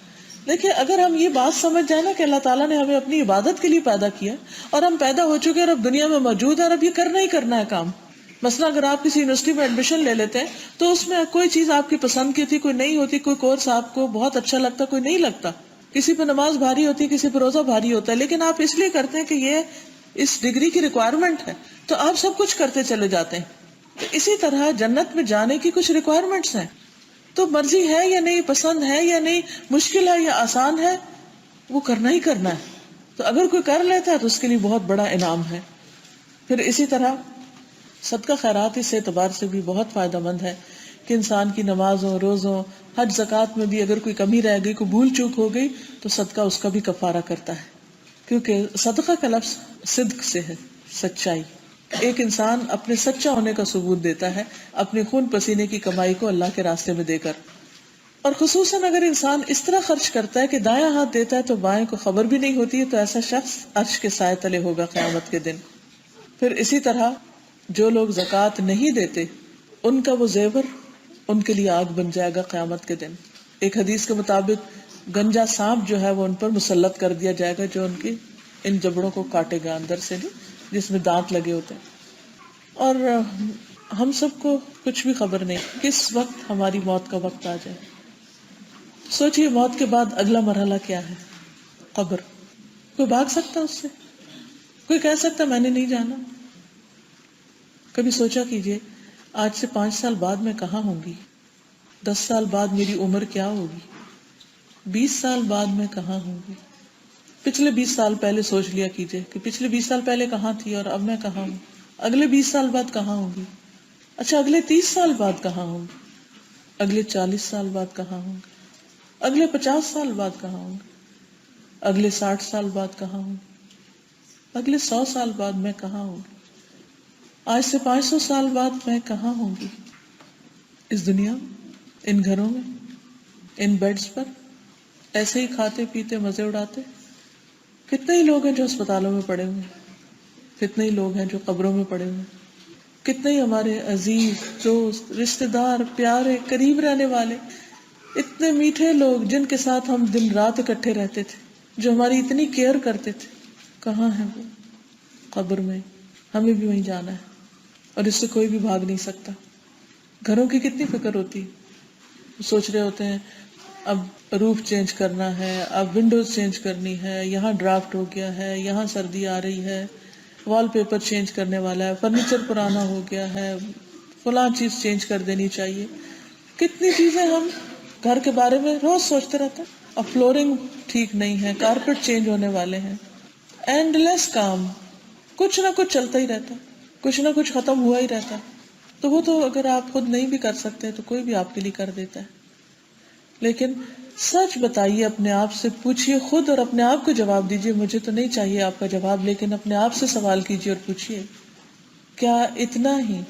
A: دیکھیں اگر ہم یہ بات سمجھ جائیں نا کہ اللہ تعالیٰ نے ہمیں اپنی عبادت کے لیے پیدا کیا اور ہم پیدا ہو چکے اور اب دنیا میں موجود ہیں اور اب یہ کرنا ہی کرنا ہے کام. مثلا اگر آپ کسی یونیورسٹی میں ایڈمیشن لے لیتے ہیں تو اس میں کوئی چیز آپ کی پسند کی تھی، کوئی نہیں ہوتی، کوئی کورس آپ کو بہت اچھا لگتا، کوئی نہیں لگتا، کسی پہ نماز بھاری ہوتی، کسی پہ روزہ بھاری ہوتا ہے، لیکن آپ اس لیے کرتے ہیں کہ یہ اس ڈگری کی ریکوائرمنٹ ہے تو آپ سب کچھ کرتے چلے جاتے ہیں. تو اسی طرح جنت میں جانے کی کچھ ریکوائرمنٹس ہیں، تو مرضی ہے یا نہیں، پسند ہے یا نہیں، مشکل ہے یا آسان ہے، وہ کرنا ہی کرنا ہے. تو اگر کوئی کر لیتا ہے تو اس کے لیے بہت بڑا انعام ہے. پھر اسی طرح صدقہ خیرات اس اعتبار سے بھی بہت فائدہ مند ہے کہ انسان کی نمازوں، روزوں، حج، زکوٰۃ میں بھی اگر کوئی کمی رہ گئی، کوئی بھول چوک ہو گئی تو صدقہ اس کا بھی کفارہ کرتا ہے، کیونکہ صدقہ کا لفظ صدق سے ہے، سچائی. ایک انسان اپنے سچا ہونے کا ثبوت دیتا ہے اپنے خون پسینے کی کمائی کو اللہ کے راستے میں دے کر. اور خصوصاً اگر انسان اس طرح خرچ کرتا ہے کہ دایاں ہاتھ دیتا ہے تو بائیں کو خبر بھی نہیں ہوتی ہے، تو ایسا شخص عرش کے سائے تلے ہوگا قیامت کے دن. پھر اسی طرح جو لوگ زکوٰۃ نہیں دیتے ان کا وہ زیور ان کے لیے آگ بن جائے گا قیامت کے دن. ایک حدیث کے مطابق گنجا سانپ جو ہے وہ ان پر مسلط کر دیا جائے گا، جو ان کی ان جبڑوں کو کاٹے گا اندر سے، جس میں دانت لگے ہوتے ہیں. اور ہم سب کو کچھ بھی خبر نہیں کس وقت ہماری موت کا وقت آ جائے. سوچئے موت کے بعد اگلا مرحلہ کیا ہے؟ قبر. کوئی بھاگ سکتا اس سے؟ کوئی کہہ سکتا میں نے نہیں جانا؟ کبھی سوچا کیجئے آج سے 5 سال بعد میں کہاں ہوں گی، 10 سال بعد میری عمر کیا ہوگی، 20 سال بعد میں کہاں ہوں گی. پچھلے 20 سال پہلے سوچ لیا کیجئے کہ پچھلے 20 سال پہلے کہاں تھی اور اب میں کہاں ہوں. اگلے 20 سال بعد کہاں ہوں گی؟ اچھا اگلے 30 سال بعد کہاں ہوں گی؟ اگلے 40 سال بعد کہاں ہوں گی؟ اگلے 50 سال بعد کہاں ہوں گی؟ اگلے 60 سال بعد کہاں ہوں گی؟ اگلے 100 سال بعد میں کہاں ہوں گی؟ آج سے 500 سال بعد میں کہاں ہوں گی؟ اس دنیا میں، ان گھروں میں، ان بیڈز پر ایسے ہی کھاتے پیتے مزے اڑاتے. کتنے ہی لوگ ہیں جو اسپتالوں میں پڑے ہوئے ہیں، کتنے ہی لوگ ہیں جو قبروں میں پڑے ہوئے ہیں، کتنے ہی ہمارے عزیز، دوست، رشتہ دار، پیارے، قریب رہنے والے، اتنے میٹھے لوگ جن کے ساتھ ہم دن رات اکٹھے رہتے تھے، جو ہماری اتنی کیئر کرتے تھے، کہاں ہیں وہ؟ قبر میں. ہمیں بھی وہیں جانا ہے اور اس سے کوئی بھی بھاگ نہیں سکتا. گھروں کی کتنی فکر ہوتی، سوچ رہے ہوتے ہیں اب روف چینج کرنا ہے، اب ونڈوز چینج کرنی ہے، یہاں ڈرافٹ ہو گیا ہے، یہاں سردی آ رہی ہے، وال پیپر چینج کرنے والا ہے، فرنیچر پرانا ہو گیا ہے، فلاں چیز چینج کر دینی چاہیے. کتنی چیزیں ہم گھر کے بارے میں روز سوچتے رہتے ہیں. اب فلورنگ ٹھیک نہیں ہے، کارپیٹ چینج ہونے والے ہیں، اینڈ لیس کام، کچھ نہ کچھ چلتا ہی رہتا، کچھ نہ کچھ ختم ہوا ہی رہتا. تو وہ تو اگر آپ خود نہیں بھی کر سکتے تو کوئی بھی آپ کے لیے کر دیتا ہے. لیکن سچ بتائیے، اپنے آپ سے پوچھئے خود اور اپنے آپ کو جواب دیجئے. مجھے تو نہیں چاہیے آپ کا جواب، لیکن اپنے آپ سے سوال کیجئے اور پوچھئے کیا اتنا ہی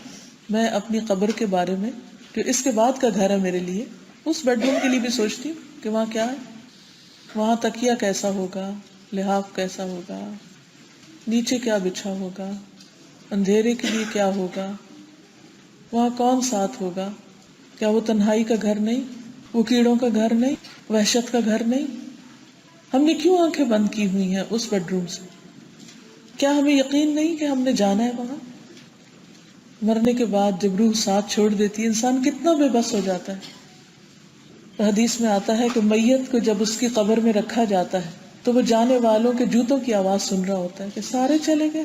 A: میں اپنی قبر کے بارے میں، جو اس کے بعد کا گھر ہے میرے لیے، اس بیڈ روم کے لیے بھی سوچتی ہوں کہ وہاں کیا ہے، وہاں تکیہ کیسا ہوگا، لحاف کیسا ہوگا، نیچے کیا بچھا ہوگا، اندھیرے کے لیے کیا ہوگا، وہاں کون ساتھ ہوگا، کیا وہ تنہائی کا گھر نہیں، وہ کیڑوں کا گھر نہیں، وحشت کا گھر نہیں. ہم نے کیوں آنکھیں بند کی ہوئی ہیں اس بیڈ روم سے؟ کیا ہمیں یقین نہیں کہ ہم نے جانا ہے وہاں؟ مرنے کے بعد جب روح ساتھ چھوڑ دیتی ہے انسان کتنا بے بس ہو جاتا ہے. حدیث میں آتا ہے کہ میت کو جب اس کی قبر میں رکھا جاتا ہے تو وہ جانے والوں کے جوتوں کی آواز سن رہا ہوتا ہے کہ سارے چلے گئے،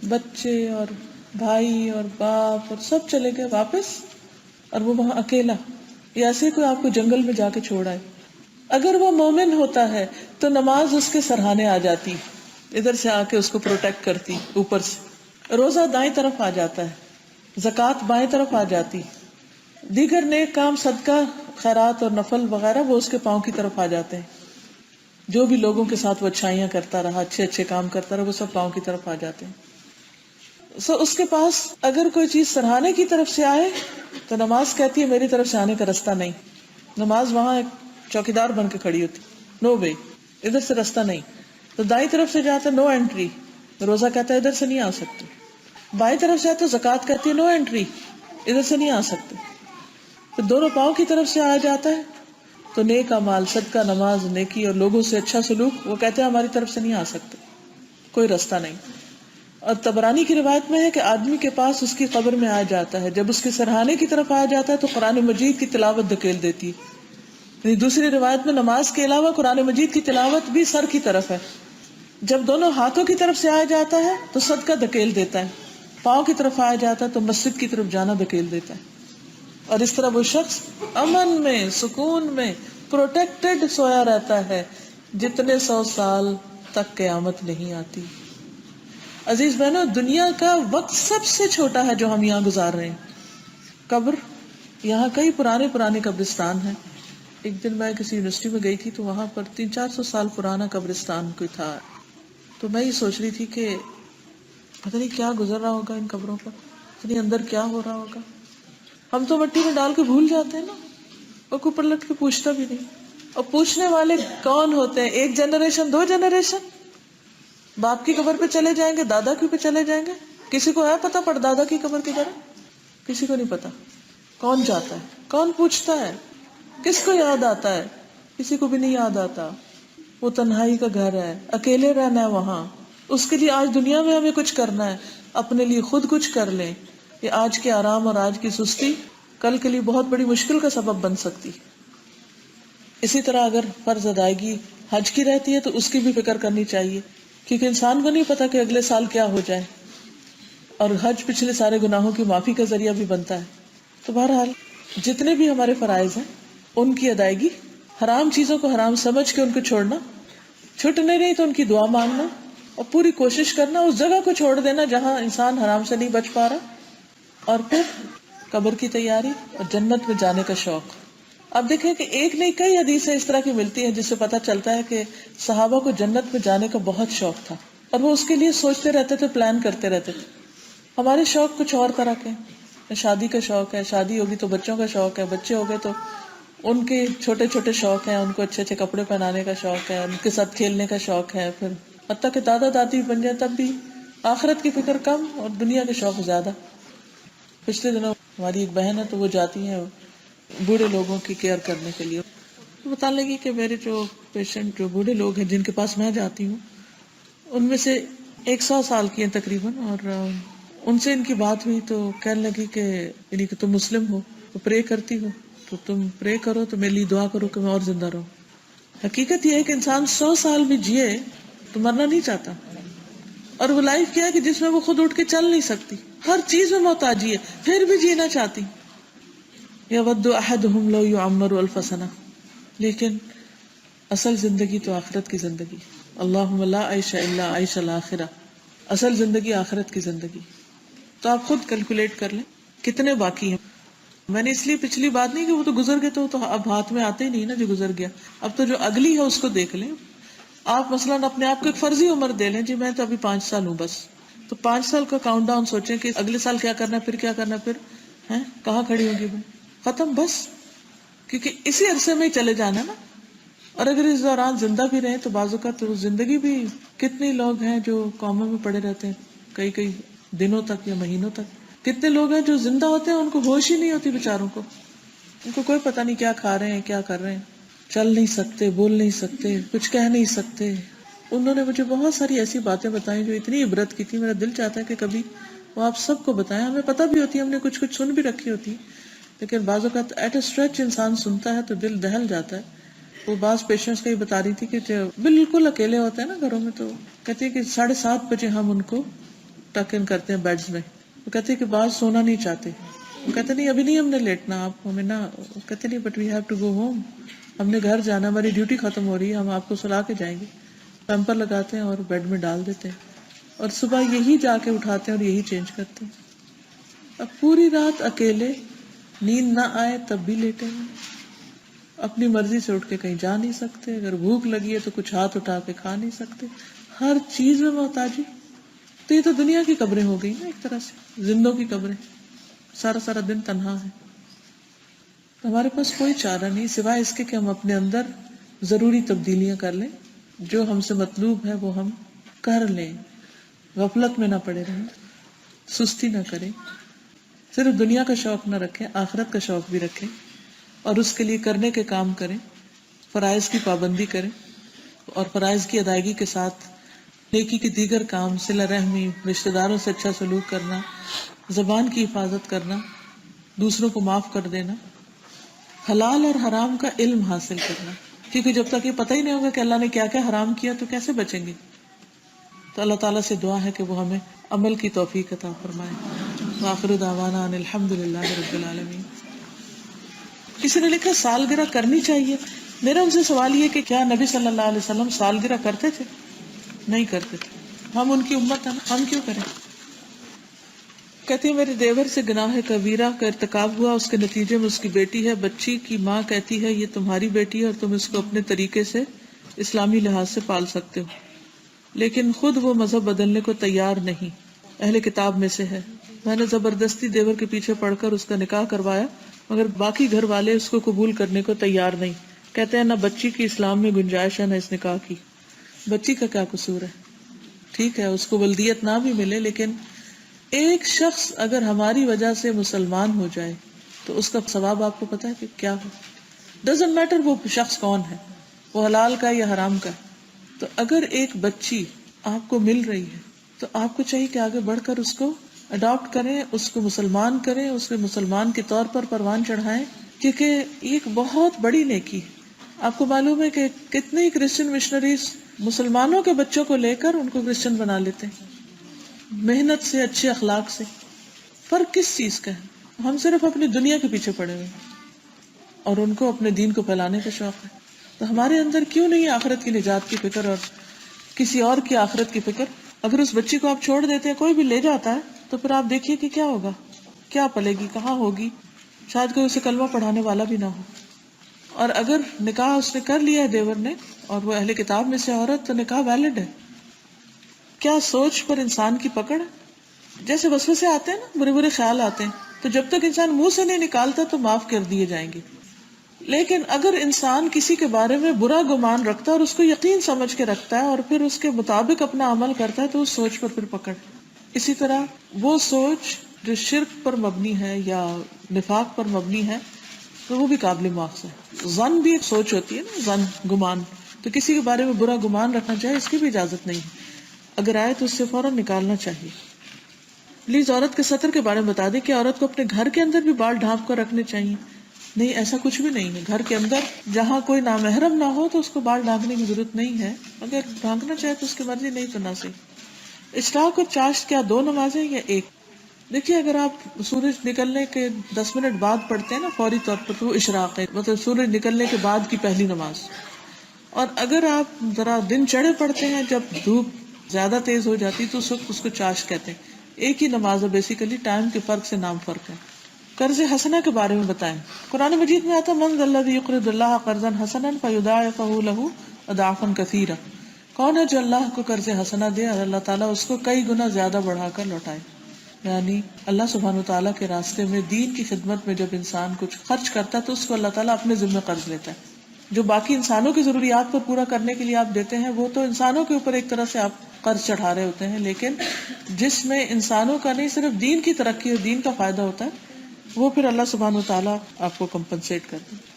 A: بچے اور بھائی اور باپ اور سب چلے گئے واپس، اور وہ وہاں اکیلا. یا ایسے کوئی آپ کو جنگل میں جا کے چھوڑ آئے. اگر وہ مومن ہوتا ہے تو نماز اس کے سرہانے آ جاتی، ادھر سے آ کے اس کو پروٹیکٹ کرتی اوپر سے. روزہ دائیں طرف آ جاتا ہے، زکوٰۃ بائیں طرف آ جاتی، دیگر نیک کام، صدقہ، خیرات اور نفل وغیرہ وہ اس کے پاؤں کی طرف آ جاتے ہیں. جو بھی لوگوں کے ساتھ وہ اچھائیاں کرتا رہا، اچھے اچھے کام کرتا رہا، وہ سب پاؤں کی طرف آ جاتے ہیں. اس کے پاس اگر کوئی چیز سرہانے کی طرف سے آئے تو نماز کہتی ہے میری طرف سے آنے کا رستہ نہیں. نماز وہاں ایک چوکیدار بن کے کھڑی ہوتی, نو وے, ادھر سے رستہ نہیں. تو دائیں طرف سے جاتا نو انٹری, روزہ کہتا ہے ادھر سے نہیں آ سکتے. بائیں طرف سے آتا زکوٰۃ کہتی ہے نو انٹری, ادھر سے نہیں آ سکتے. پھر دونوں پاؤں کی طرف سے آ جاتا ہے تو نیک اعمال, صدقہ, نماز, نیکی اور لوگوں سے اچھا سلوک, وہ کہتے ہیں ہماری طرف سے نہیں آ سکتے, کوئی رستہ نہیں. اور طبرانی کی روایت میں ہے کہ آدمی کے پاس اس کی قبر میں آ جاتا ہے, جب اس کے سرہانے کی طرف آ جاتا ہے تو قرآن مجید کی تلاوت دھکیل دیتی ہے. یعنی دوسری روایت میں نماز کے علاوہ قرآن مجید کی تلاوت بھی سر کی طرف ہے. جب دونوں ہاتھوں کی طرف سے آ جاتا ہے تو صدقہ دھکیل دیتا ہے, پاؤں کی طرف آ جاتا ہے تو مسجد کی طرف جانا دھکیل دیتا ہے. اور اس طرح وہ شخص امن میں, سکون میں, پروٹیکٹڈ سویا رہتا ہے جتنے 100 سال تک قیامت نہیں آتی. عزیز بہنوں, دنیا کا وقت سب سے چھوٹا ہے جو ہم یہاں گزار رہے ہیں. قبر, یہاں کئی پرانے قبرستان ہیں. ایک دن میں کسی یونیورسٹی میں گئی تھی تو وہاں پر 300-400 سال پرانا قبرستان کوئی تھا. تو میں یہ سوچ رہی تھی کہ پتہ نہیں کیا گزر رہا ہوگا ان قبروں پر, پتہ نہیں اندر کیا ہو رہا ہوگا. ہم تو مٹی میں ڈال کے بھول جاتے ہیں نا, اور کوئی پلٹ کے پوچھتا بھی نہیں. اور پوچھنے والے کون ہوتے ہیں؟ ایک جنریشن, 2 جنریشن. باپ کی قبر پہ چلے جائیں گے, دادا کی پہ چلے جائیں گے. کسی کو ہے پتا پڑ دادا کی قبر کدھر ہے؟ کسی کو نہیں پتا. کون جاتا ہے, کون پوچھتا ہے, کس کو یاد آتا ہے؟ کسی کو بھی نہیں یاد آتا. وہ تنہائی کا گھر ہے, اکیلے رہنا ہے وہاں. اس کے لیے آج دنیا میں ہمیں کچھ کرنا ہے, اپنے لیے خود کچھ کر لیں. یہ آج کے آرام اور آج کی سستی کل کے لیے بہت بڑی مشکل کا سبب بن سکتی. اسی طرح اگر فرض ادائیگی حج کی رہتی ہے تو اس کی بھی فکر کرنی چاہیے, کیونکہ انسان کو نہیں پتا کہ اگلے سال کیا ہو جائے, اور حج پچھلے سارے گناہوں کی معافی کا ذریعہ بھی بنتا ہے. تو بہرحال جتنے بھی ہمارے فرائض ہیں ان کی ادائیگی, حرام چیزوں کو حرام سمجھ کے ان کو چھوڑنا, چھٹنے نہیں تو ان کی دعا مانگنا, اور پوری کوشش کرنا اس جگہ کو چھوڑ دینا جہاں انسان حرام سے نہیں بچ پا رہا. اور پھر قبر کی تیاری اور جنت میں جانے کا شوق. اب دیکھیں کہ ایک نہیں کئی حدیثیں اس طرح کی ملتی ہیں جس سے پتہ چلتا ہے کہ صحابہ کو جنت میں جانے کا بہت شوق تھا, اور وہ اس کے لیے سوچتے رہتے تھے, پلان کرتے رہتے تھے. ہمارے شوق کچھ اور طرح کے, شادی کا شوق ہے, شادی ہوگی تو بچوں کا شوق ہے, بچے ہو گئے تو ان کے چھوٹے چھوٹے شوق ہیں, ان کو اچھے اچھے کپڑے پہنانے کا شوق ہے, ان کے ساتھ کھیلنے کا شوق ہے. پھر حتیٰ کہ دادا دادی بن جائے تب بھی آخرت کی فکر کم اور دنیا کے شوق زیادہ. پچھلے دنوں ہماری ایک بہن ہے تو وہ جاتی ہیں بوڑھے لوگوں کی کیئر کرنے کے لیے. بتانے لگی کہ میرے جو پیشنٹ, جو بوڑھے لوگ ہیں جن کے پاس میں جاتی ہوں, ان میں سے 100 سال کی ہیں تقریباً, اور ان سے ان کی بات ہوئی تو کہنے لگی کہ یعنی کہ تم مسلم ہو تو پرے کرتی ہو, تو تم پرے کرو تو میرے لیے دعا کرو کہ میں اور زندہ رہوں. حقیقت یہ ہے کہ انسان 100 سال بھی جیے تو مرنا نہیں چاہتا, اور وہ لائف کیا ہے کہ جس میں وہ خود اٹھ کے چل نہیں سکتی, ہر چیز میں محتاجی ہے, پھر بھی جینا چاہتی. یود احدہم لو یعمر 1000 سنہ. لیکن اصل زندگی تو آخرت کی زندگی. اللہم لا عیش الا عیش الآخرہ, اصل زندگی آخرت کی زندگی. تو آپ خود کیلکولیٹ کر لیں کتنے باقی ہیں. میں نے اس لیے پچھلی بات نہیں کہ وہ تو گزر گئے تو اب ہاتھ میں آتے ہی نہیں نا جو گزر گیا. اب تو جو اگلی ہے اس کو دیکھ لیں. آپ مثلاً اپنے آپ کو ایک فرضی عمر دے لیں, جی میں تو ابھی 5 سال ہوں بس, تو 5 سال کا کاؤنٹ ڈاؤن سوچیں کہ اگلے سال کیا کرنا ہے, پھر کیا کرنا ہے, پھر کہاں کھڑی ہوگی میں, ختم بس. کیونکہ اسی عرصے میں ہی چلے جانا نا. اور اگر اس دوران زندہ بھی رہیں تو بعض اوقات تو زندگی بھی, کتنے لوگ ہیں جو کوما میں پڑے رہتے ہیں کئی دنوں تک یا مہینوں تک. کتنے لوگ ہیں جو زندہ ہوتے ہیں ان کو ہوش ہی نہیں ہوتی بیچاروں کو, ان کو کوئی پتہ نہیں کیا کھا رہے ہیں کیا کر رہے ہیں, چل نہیں سکتے, بول نہیں سکتے, کچھ کہہ نہیں سکتے. انہوں نے مجھے بہت ساری ایسی باتیں بتائیں جو اتنی عبرت کی تھی, میرا دل چاہتا ہے کہ کبھی وہ آپ سب کو بتائیں. ہمیں پتہ بھی ہوتی ہے, ہم نے کچھ سن بھی رکھی ہوتی, لیکن بعض اوقات ایٹ اے اسٹریچ انسان سنتا ہے تو دل دہل جاتا ہے. وہ بعض پیشنٹس کا یہ بتا رہی تھی کہ جو بالکل اکیلے ہوتے ہیں نا گھروں میں, تو کہتی ہے کہ 7:30 بجے ہم ان کو ٹک ان کرتے ہیں بیڈز میں. وہ کہتے ہیں کہ بعض سونا نہیں چاہتے, وہ کہتے نہیں ابھی نہیں ہم نے لیٹنا, آپ ہمیں نہ, کہتے نہیں but we have to go home, ہم نے گھر جانا, ہماری ڈیوٹی ختم ہو رہی ہے, ہم آپ کو سلا کے جائیں گے. پیمپر لگاتے ہیں اور بیڈ میں ڈال دیتے ہیں, اور صبح یہی جا کے اٹھاتے ہیں اور یہی چینج کرتے ہیں. اب پوری رات اکیلے, نیند نہ آئے تب بھی لیٹے ہیں, اپنی مرضی سے اٹھ کے کہیں جا نہیں سکتے, اگر بھوک لگی ہے تو کچھ ہاتھ اٹھا کے کھا نہیں سکتے, ہر چیز میں محتاجی. تو یہ تو دنیا کی قبریں ہو گئی نا ایک طرح سے، زندوں کی قبریں، سارا سارا دن تنہا ہے. تو ہمارے پاس کوئی چارہ نہیں سوائے اس کے کہ ہم اپنے اندر ضروری تبدیلیاں کر لیں، جو ہم سے مطلوب ہے وہ ہم کر لیں، غفلت میں نہ پڑے رہیں، سستی نہ کریں، صرف دنیا کا شوق نہ رکھیں، آخرت کا شوق بھی رکھیں، اور اس کے لیے کرنے کے کام کریں، فرائض کی پابندی کریں، اور فرائض کی ادائیگی کے ساتھ نیکی کے دیگر کام، صلہ رحمی، رشتہ داروں سے اچھا سلوک کرنا، زبان کی حفاظت کرنا، دوسروں کو معاف کر دینا، حلال اور حرام کا علم حاصل کرنا، کیونکہ جب تک یہ پتہ ہی نہیں ہوگا کہ اللہ نے کیا کیا حرام کیا تو کیسے بچیں گے. تو اللہ تعالیٰ سے دعا ہے کہ وہ ہمیں عمل کی توفیق عطا فرمائے. وآخر دعوانا ان الحمد للہ رب العالمین. کسی نے لکھا سالگرہ کرنی چاہیے. میرا ان سے سوال یہ کہ کیا نبی صلی اللہ علیہ وسلم سالگرہ کرتے تھے؟ نہیں کرتے تھے. ہم ان کی امت ہیں، ہم کیوں کریں؟ کہتی ہے میرے دیور سے گناہ کبیرہ کا ارتکاب ہوا، اس کے نتیجے میں اس کی بیٹی ہے. بچی کی ماں کہتی ہے یہ تمہاری بیٹی ہے اور تم اس کو اپنے طریقے سے اسلامی لحاظ سے پال سکتے ہو، لیکن خود وہ مذہب بدلنے کو تیار نہیں، اہل کتاب میں سے ہے. میں نے زبردستی دیور کے پیچھے پڑھ کر اس کا نکاح کروایا، مگر باقی گھر والے اس کو قبول کرنے کو تیار نہیں. کہتے ہیں نہ بچی کی اسلام میں گنجائش ہے نہ اس نکاح کی. بچی کا کیا قصور ہے؟ ٹھیک ہے اس کو ولدیت نہ بھی ملے، لیکن ایک شخص اگر ہماری وجہ سے مسلمان ہو جائے تو اس کا ثواب آپ کو پتا ہے کہ کیا ہو. ڈزنٹ میٹر وہ شخص کون ہے، وہ حلال کا یا حرام کا. تو اگر ایک بچی آپ کو مل رہی ہے تو آپ کو چاہیے کہ آگے بڑھ کر اس کو اڈاپٹ کریں، اس کو مسلمان کریں، اس کے مسلمان کے طور پر پروان چڑھائیں، کیونکہ یہ ایک بہت بڑی نیکی ہے. آپ کو معلوم ہے کہ کتنے کرسچن مشنریز مسلمانوں کے بچوں کو لے کر ان کو کرسچن بنا لیتے ہیں، محنت سے، اچھے اخلاق سے. فرق کس چیز کا ہے؟ ہم صرف اپنی دنیا کے پیچھے پڑے ہوئے ہیں اور ان کو اپنے دین کو پھیلانے کا شوق ہے. تو ہمارے اندر کیوں نہیں آخرت کی نجات کی فکر اور کسی اور کی آخرت کی فکر؟ اگر اس بچی کو آپ چھوڑ دیتے ہیں، کوئی بھی لے جاتا ہے، تو پھر آپ دیکھیے کہ کیا ہوگا، کیا پلے گی، کہاں ہوگی، شاید کوئی اسے کلمہ پڑھانے والا بھی نہ ہو. اور اگر نکاح اس نے کر لیا ہے دیور نے اور وہ اہل کتاب میں سے عورت، تو نکاح ویلڈ ہے. کیا سوچ پر انسان کی پکڑ ہے. جیسے وسوسے آتے ہیں نا، برے برے خیال آتے ہیں، تو جب تک انسان منہ سے نہیں نکالتا تو معاف کر دیے جائیں گے. لیکن اگر انسان کسی کے بارے میں برا گمان رکھتا ہے اور اس کو یقین سمجھ کے رکھتا ہے اور پھر اس کے مطابق اپنا عمل کرتا ہے تو اس سوچ پر پھر پکڑ. اسی طرح وہ سوچ جو شرک پر مبنی ہے یا نفاق پر مبنی ہے تو وہ بھی قابل مؤاخذہ ہے. ظن بھی ایک سوچ ہوتی ہے نا، ظن، گمان. تو کسی کے بارے میں برا گمان رکھنا چاہے اس کی بھی اجازت نہیں ہے. اگر آئے تو اس سے فوراً نکالنا چاہیے. پلیز عورت کے سطر کے بارے میں بتا دیں کہ عورت کو اپنے گھر کے اندر بھی بال ڈھانپ کر رکھنے چاہیے. نہیں، ایسا کچھ بھی نہیں ہے. گھر کے اندر جہاں کوئی نامحرم نہ ہو تو اس کو بال ڈھانکنے کی ضرورت نہیں ہے. اگر ڈھانکنا چاہے تو اس کی مرضی، نہیں تو نہ صحیح. اشراق اور چاشت کیا دو نمازیں یا ایک؟ دیکھیے اگر آپ سورج نکلنے کے 10 منٹ بعد پڑھتے ہیں نا فوری طور پر تو وہ اشراق ہے، مطلب سورج نکلنے کے بعد کی پہلی نماز. اور اگر آپ ذرا دن چڑھے پڑھتے ہیں جب دھوپ زیادہ تیز ہو جاتی تو اس وقت اس کو چاشت کہتے ہیں. ایک ہی نماز ہے، بیسیکلی ٹائم کے فرق سے نام فرق ہے. قرض حسنہ کے بارے میں بتائیں. قرآن مجید میں آتا من ذا الذی یقرض اللہ قرضا حسنا فیضاعفہ لہ اضعافا کثیرہ. کون ہے جو اللہ کو قرض حسنہ دے اور اللہ تعالیٰ اس کو کئی گنا زیادہ بڑھا کر لوٹائے. یعنی اللہ سبحانہ وتعالیٰ کے راستے میں، دین کی خدمت میں جب انسان کچھ خرچ کرتا ہے تو اس کو اللہ تعالیٰ اپنے ذمہ قرض لیتا ہے. جو باقی انسانوں کی ضروریات کو پورا کرنے کے لیے آپ دیتے ہیں وہ تو انسانوں کے اوپر ایک طرح سے آپ قرض چڑھا رہے ہوتے ہیں، لیکن جس میں انسانوں کا نہیں صرف دین کی ترقی اور دین کا فائدہ ہوتا ہے وہ پھر اللہ سبحانہ وتعالیٰ آپ کو کمپنسیٹ کرتے ہیں.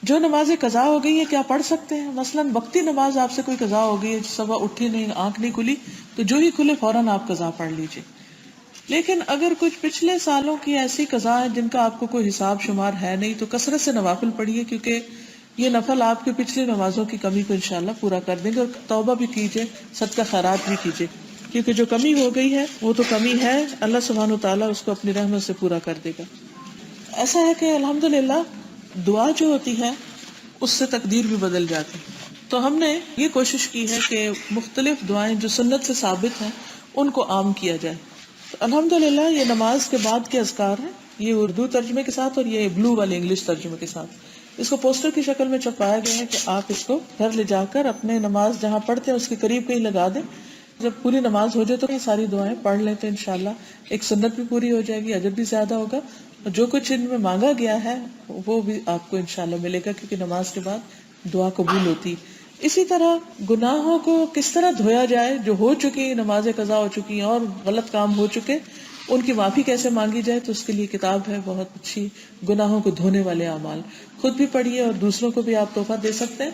A: جو نمازیں قضا ہو گئی ہیں کیا پڑھ سکتے ہیں؟ مثلاً وقتی نماز آپ سے کوئی قضا ہو گئی ہے، صبح اٹھی نہیں، آنکھ نہیں کھلی، تو جو ہی کھلے فوراً آپ قضا پڑھ لیجیے. لیکن اگر کچھ پچھلے سالوں کی ایسی قضا ہے جن کا آپ کو کوئی حساب شمار ہے نہیں تو کثرت سے نوافل پڑھیے، کیونکہ یہ نفل آپ کے پچھلی نمازوں کی کمی کو انشاءاللہ پورا کر دیں گے. اور توبہ بھی کیجیے، صدقہ خیرات بھی کیجیے، کیونکہ جو کمی ہو گئی ہے وہ تو کمی ہے، اللہ سبحانہ وتعالیٰ اس کو اپنی رحمت سے پورا کر دے گا. ایسا ہے کہ الحمدللہ دعا جو ہوتی ہے اس سے تقدیر بھی بدل جاتی ہے. تو ہم نے یہ کوشش کی ہے کہ مختلف دعائیں جو سنت سے ثابت ہیں ان کو عام کیا جائے. تو الحمدللہ یہ نماز کے بعد کے اذکار ہیں، یہ اردو ترجمے کے ساتھ اور یہ بلو والے انگلش ترجمے کے ساتھ. اس کو پوسٹر کی شکل میں چھپایا گیا ہے کہ آپ اس کو گھر لے جا کر اپنے نماز جہاں پڑھتے ہیں اس کے قریب کہیں لگا دیں، جب پوری نماز ہو جائے تو یہ ساری دعائیں پڑھ لیں تو انشاءاللہ ایک سنت بھی پوری ہو جائے گی، اجر بھی زیادہ ہوگا، اور جو کچھ ان میں مانگا گیا ہے وہ بھی آپ کو انشاءاللہ ملے گا، کیونکہ نماز کے بعد دعا قبول ہوتی۔ اسی طرح گناہوں کو کس طرح دھویا جائے، جو ہو چکی نمازیں قضا ہو چکی ہیں اور غلط کام ہو چکے، ان کی معافی کیسے مانگی جائے، تو اس کے لیے کتاب ہے بہت اچھی، گناہوں کو دھونے والے اعمال، خود بھی پڑھیے اور دوسروں کو بھی آپ تحفہ دے سکتے ہیں،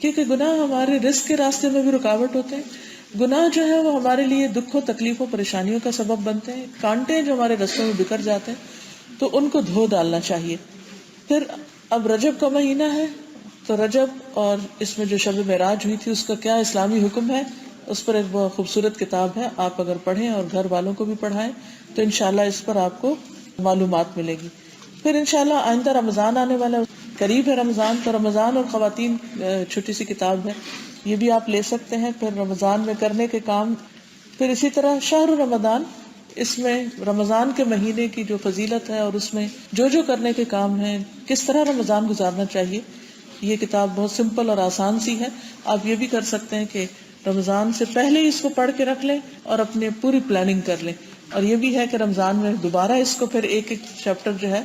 A: کیونکہ گناہ ہمارے رزق کے راستے میں بھی رکاوٹ ہوتے ہیں۔ گناہ جو ہے وہ ہمارے لیے دکھوں، تکلیفوں، پریشانیوں کا سبب بنتے ہیں، کانٹے جو ہمارے رستوں میں بکھر جاتے ہیں، تو ان کو دھو ڈالنا چاہیے۔ پھر اب رجب کا مہینہ ہے، تو رجب اور اس میں جو شب معراج ہوئی تھی اس کا کیا اسلامی حکم ہے، اس پر ایک بہت خوبصورت کتاب ہے، آپ اگر پڑھیں اور گھر والوں کو بھی پڑھائیں تو انشاءاللہ اس پر آپ کو معلومات ملے گی۔ پھر انشاءاللہ آئندہ رمضان آنے والا ہے، قریب ہے رمضان، تو رمضان اور خواتین چھوٹی سی کتاب ہے، یہ بھی آپ لے سکتے ہیں۔ پھر رمضان میں کرنے کے کام، پھر اسی طرح شہر رمضان، اس میں رمضان کے مہینے کی جو فضیلت ہے اور اس میں جو جو کرنے کے کام ہیں، کس طرح رمضان گزارنا چاہیے، یہ کتاب بہت سمپل اور آسان سی ہے۔ آپ یہ بھی کر سکتے ہیں کہ رمضان سے پہلے ہی اس کو پڑھ کے رکھ لیں اور اپنے پوری پلاننگ کر لیں، اور یہ بھی ہے کہ رمضان میں دوبارہ اس کو پھر ایک ایک چیپٹر جو ہے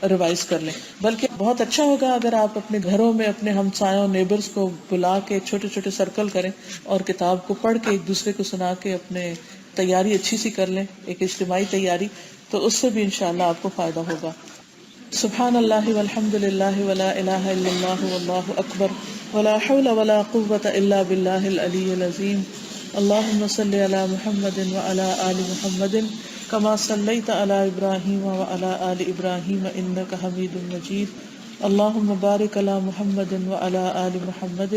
A: ریوائز کر لیں۔ بلکہ بہت اچھا ہوگا اگر آپ اپنے گھروں میں اپنے ہمسایوں، نیبرز کو بلا کے چھوٹے چھوٹے سرکل کریں اور کتاب کو پڑھ کے ایک دوسرے کو سنا کے اپنے تیاری اچھی سی کر لیں، ایک اجتماعی تیاری، تو اس سے بھی انشاءاللہ آپ کو فائدہ ہوگا۔ سبحان اللہ والحمد للہ ولا الہ الا اللہ واللہ اکبر ولا حول ولا قوة الا باللہ العلی العظیم۔ اللہم صل علی محمد وعلی آل محمد کما صلیت علی ابراہیم وعلی آل ابراہیم انک حمید مجید۔ اللہم بارک علی محمد وعلی آل محمد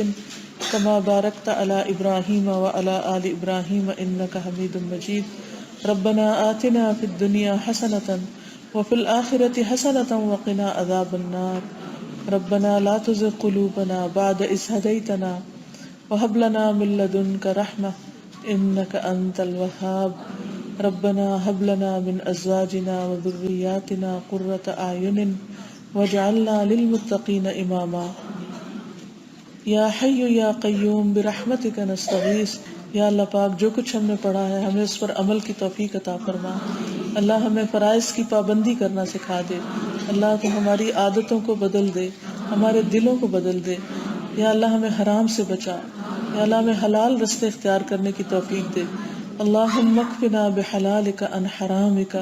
A: کما بارکت علی ابراہیم وعلی آل ابراہیم انک حمید مجید۔ ربنا آتنا فی الدنیا حسنۃ وفی الآخرۃ حسنۃ وقنا عذاب النار۔ ربنا لا تزغ قلوبنا بعد إذ هديتنا وهب لنا من لدنك رحمة إنك أنت الوهاب۔ ربنا هب لنا من أزواجنا وذرياتنا قرة أعين واجعلنا للمتقين إماما۔ یا حی یا قیوم برحمتک نستغیث۔ یا اللہ پاک، جو کچھ ہم نے پڑھا ہے ہمیں اس پر عمل کی توفیق عطا فرما۔ اللہ ہمیں فرائض کی پابندی کرنا سکھا دے۔ اللہ تو ہماری عادتوں کو بدل دے، ہمارے دلوں کو بدل دے۔ یا اللہ ہمیں حرام سے بچا، یا اللہ ہمیں حلال رستے اختیار کرنے کی توفیق دے۔ اللہم اکفنا بحلالک عن حرامک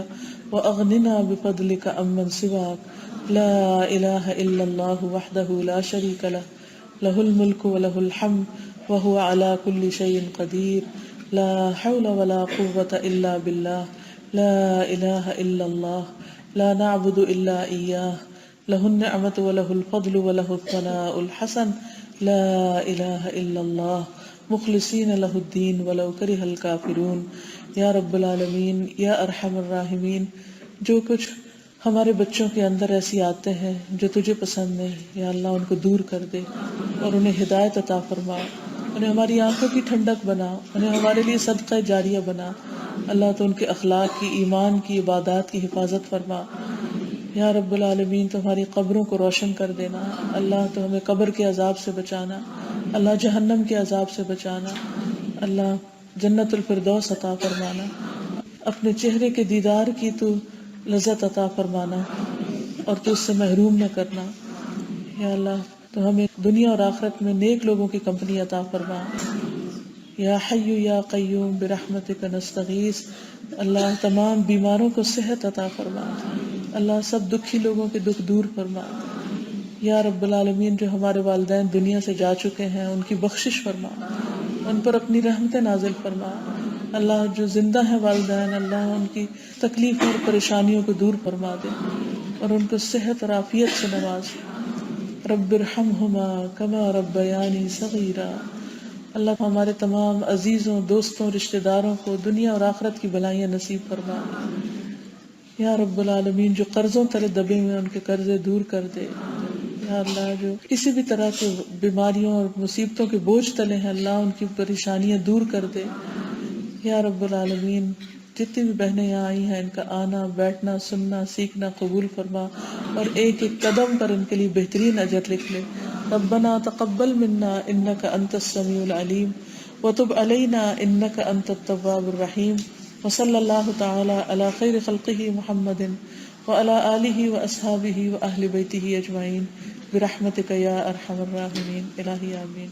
A: واغننا بفضلک عمن سواک۔ لا الہ الا اللہ وحدہ لا شریک لہ، لہ الملک ولہ الحمد وہو علی کل شیء قدیر۔ لا حول ولا قوة الا باللہ، لا الہ الا اللہ، لا نعبد الا ایاہ، لہ النعمۃ ولہ الفضل ولہ الثناء الحسن۔ لا الہ الا اللہ مخلصین لہ الدین ولو کرہ الکافرون۔ یا رب العالمین، یا ارحم الراحمین، جو کچھ ہمارے بچوں کے اندر ایسی عادتیں ہیں جو تجھے پسند نہیں، یا اللہ ان کو دور کر دے اور انہیں ہدایت عطا فرما، انہیں ہماری آنکھوں کی ٹھنڈک بنا، انہیں ہمارے لیے صدقہ جاریہ بنا۔ اللہ تو ان کے اخلاق کی، ایمان کی، عبادات کی حفاظت فرما۔ یا رب العالمین، تو ہماری قبروں کو روشن کر دینا۔ اللہ تو ہمیں قبر کے عذاب سے بچانا، اللہ جہنم کے عذاب سے بچانا، اللہ جنت الفردوس عطا فرمانا، اپنے چہرے کے دیدار کی تو لذت عطا فرمانا اور تو اس سے محروم نہ کرنا۔ یا اللہ تو ہمیں دنیا اور آخرت میں نیک لوگوں کی کمپنی عطا فرما۔ یا حی یا قیوم برحمتک نستغیث۔ اللہ تمام بیماروں کو صحت عطا فرما، اللہ سب دکھی لوگوں کے دکھ دور فرما۔ یا رب العالمین، جو ہمارے والدین دنیا سے جا چکے ہیں ان کی بخشش فرما، ان پر اپنی رحمت نازل فرما۔ اللہ جو زندہ ہیں والدین، اللہ ان کی تکلیفوں اور پریشانیوں کو دور فرما دے اور ان کو صحت اور عافیت سے نواز۔ رب ارحمہما کما ربیانی صغیرا۔ اللہ ہمارے تمام عزیزوں، دوستوں، رشتہ داروں کو دنیا اور آخرت کی بلائیاں نصیب فرما۔ یا رب العالمین، جو قرضوں تلے دبے ہوئے ان کے قرضے دور کر دے۔ یا اللہ جو کسی بھی طرح کے بیماریوں اور مصیبتوں کے بوجھ تلے ہیں، اللہ ان کی پریشانیاں دور کر دے۔ یا رب العالمین، جتنی بھی بہنیں یہاں آئی ہیں ان کا آنا، بیٹھنا، سننا، سیکھنا قبول فرما اور ایک ایک قدم پر ان کے لیے بہترین اجر لکھ لے۔ ربنا تقبل منا انک انت السمیع العلیم وتب علينا إنك أنت التواب الرحيم وصلى الله تعالى على خير خلقه محمد وعلى آله وأصحابه وأهل بيته أجمعين برحمتك يا أرحم الراحمين. إلهي آمين.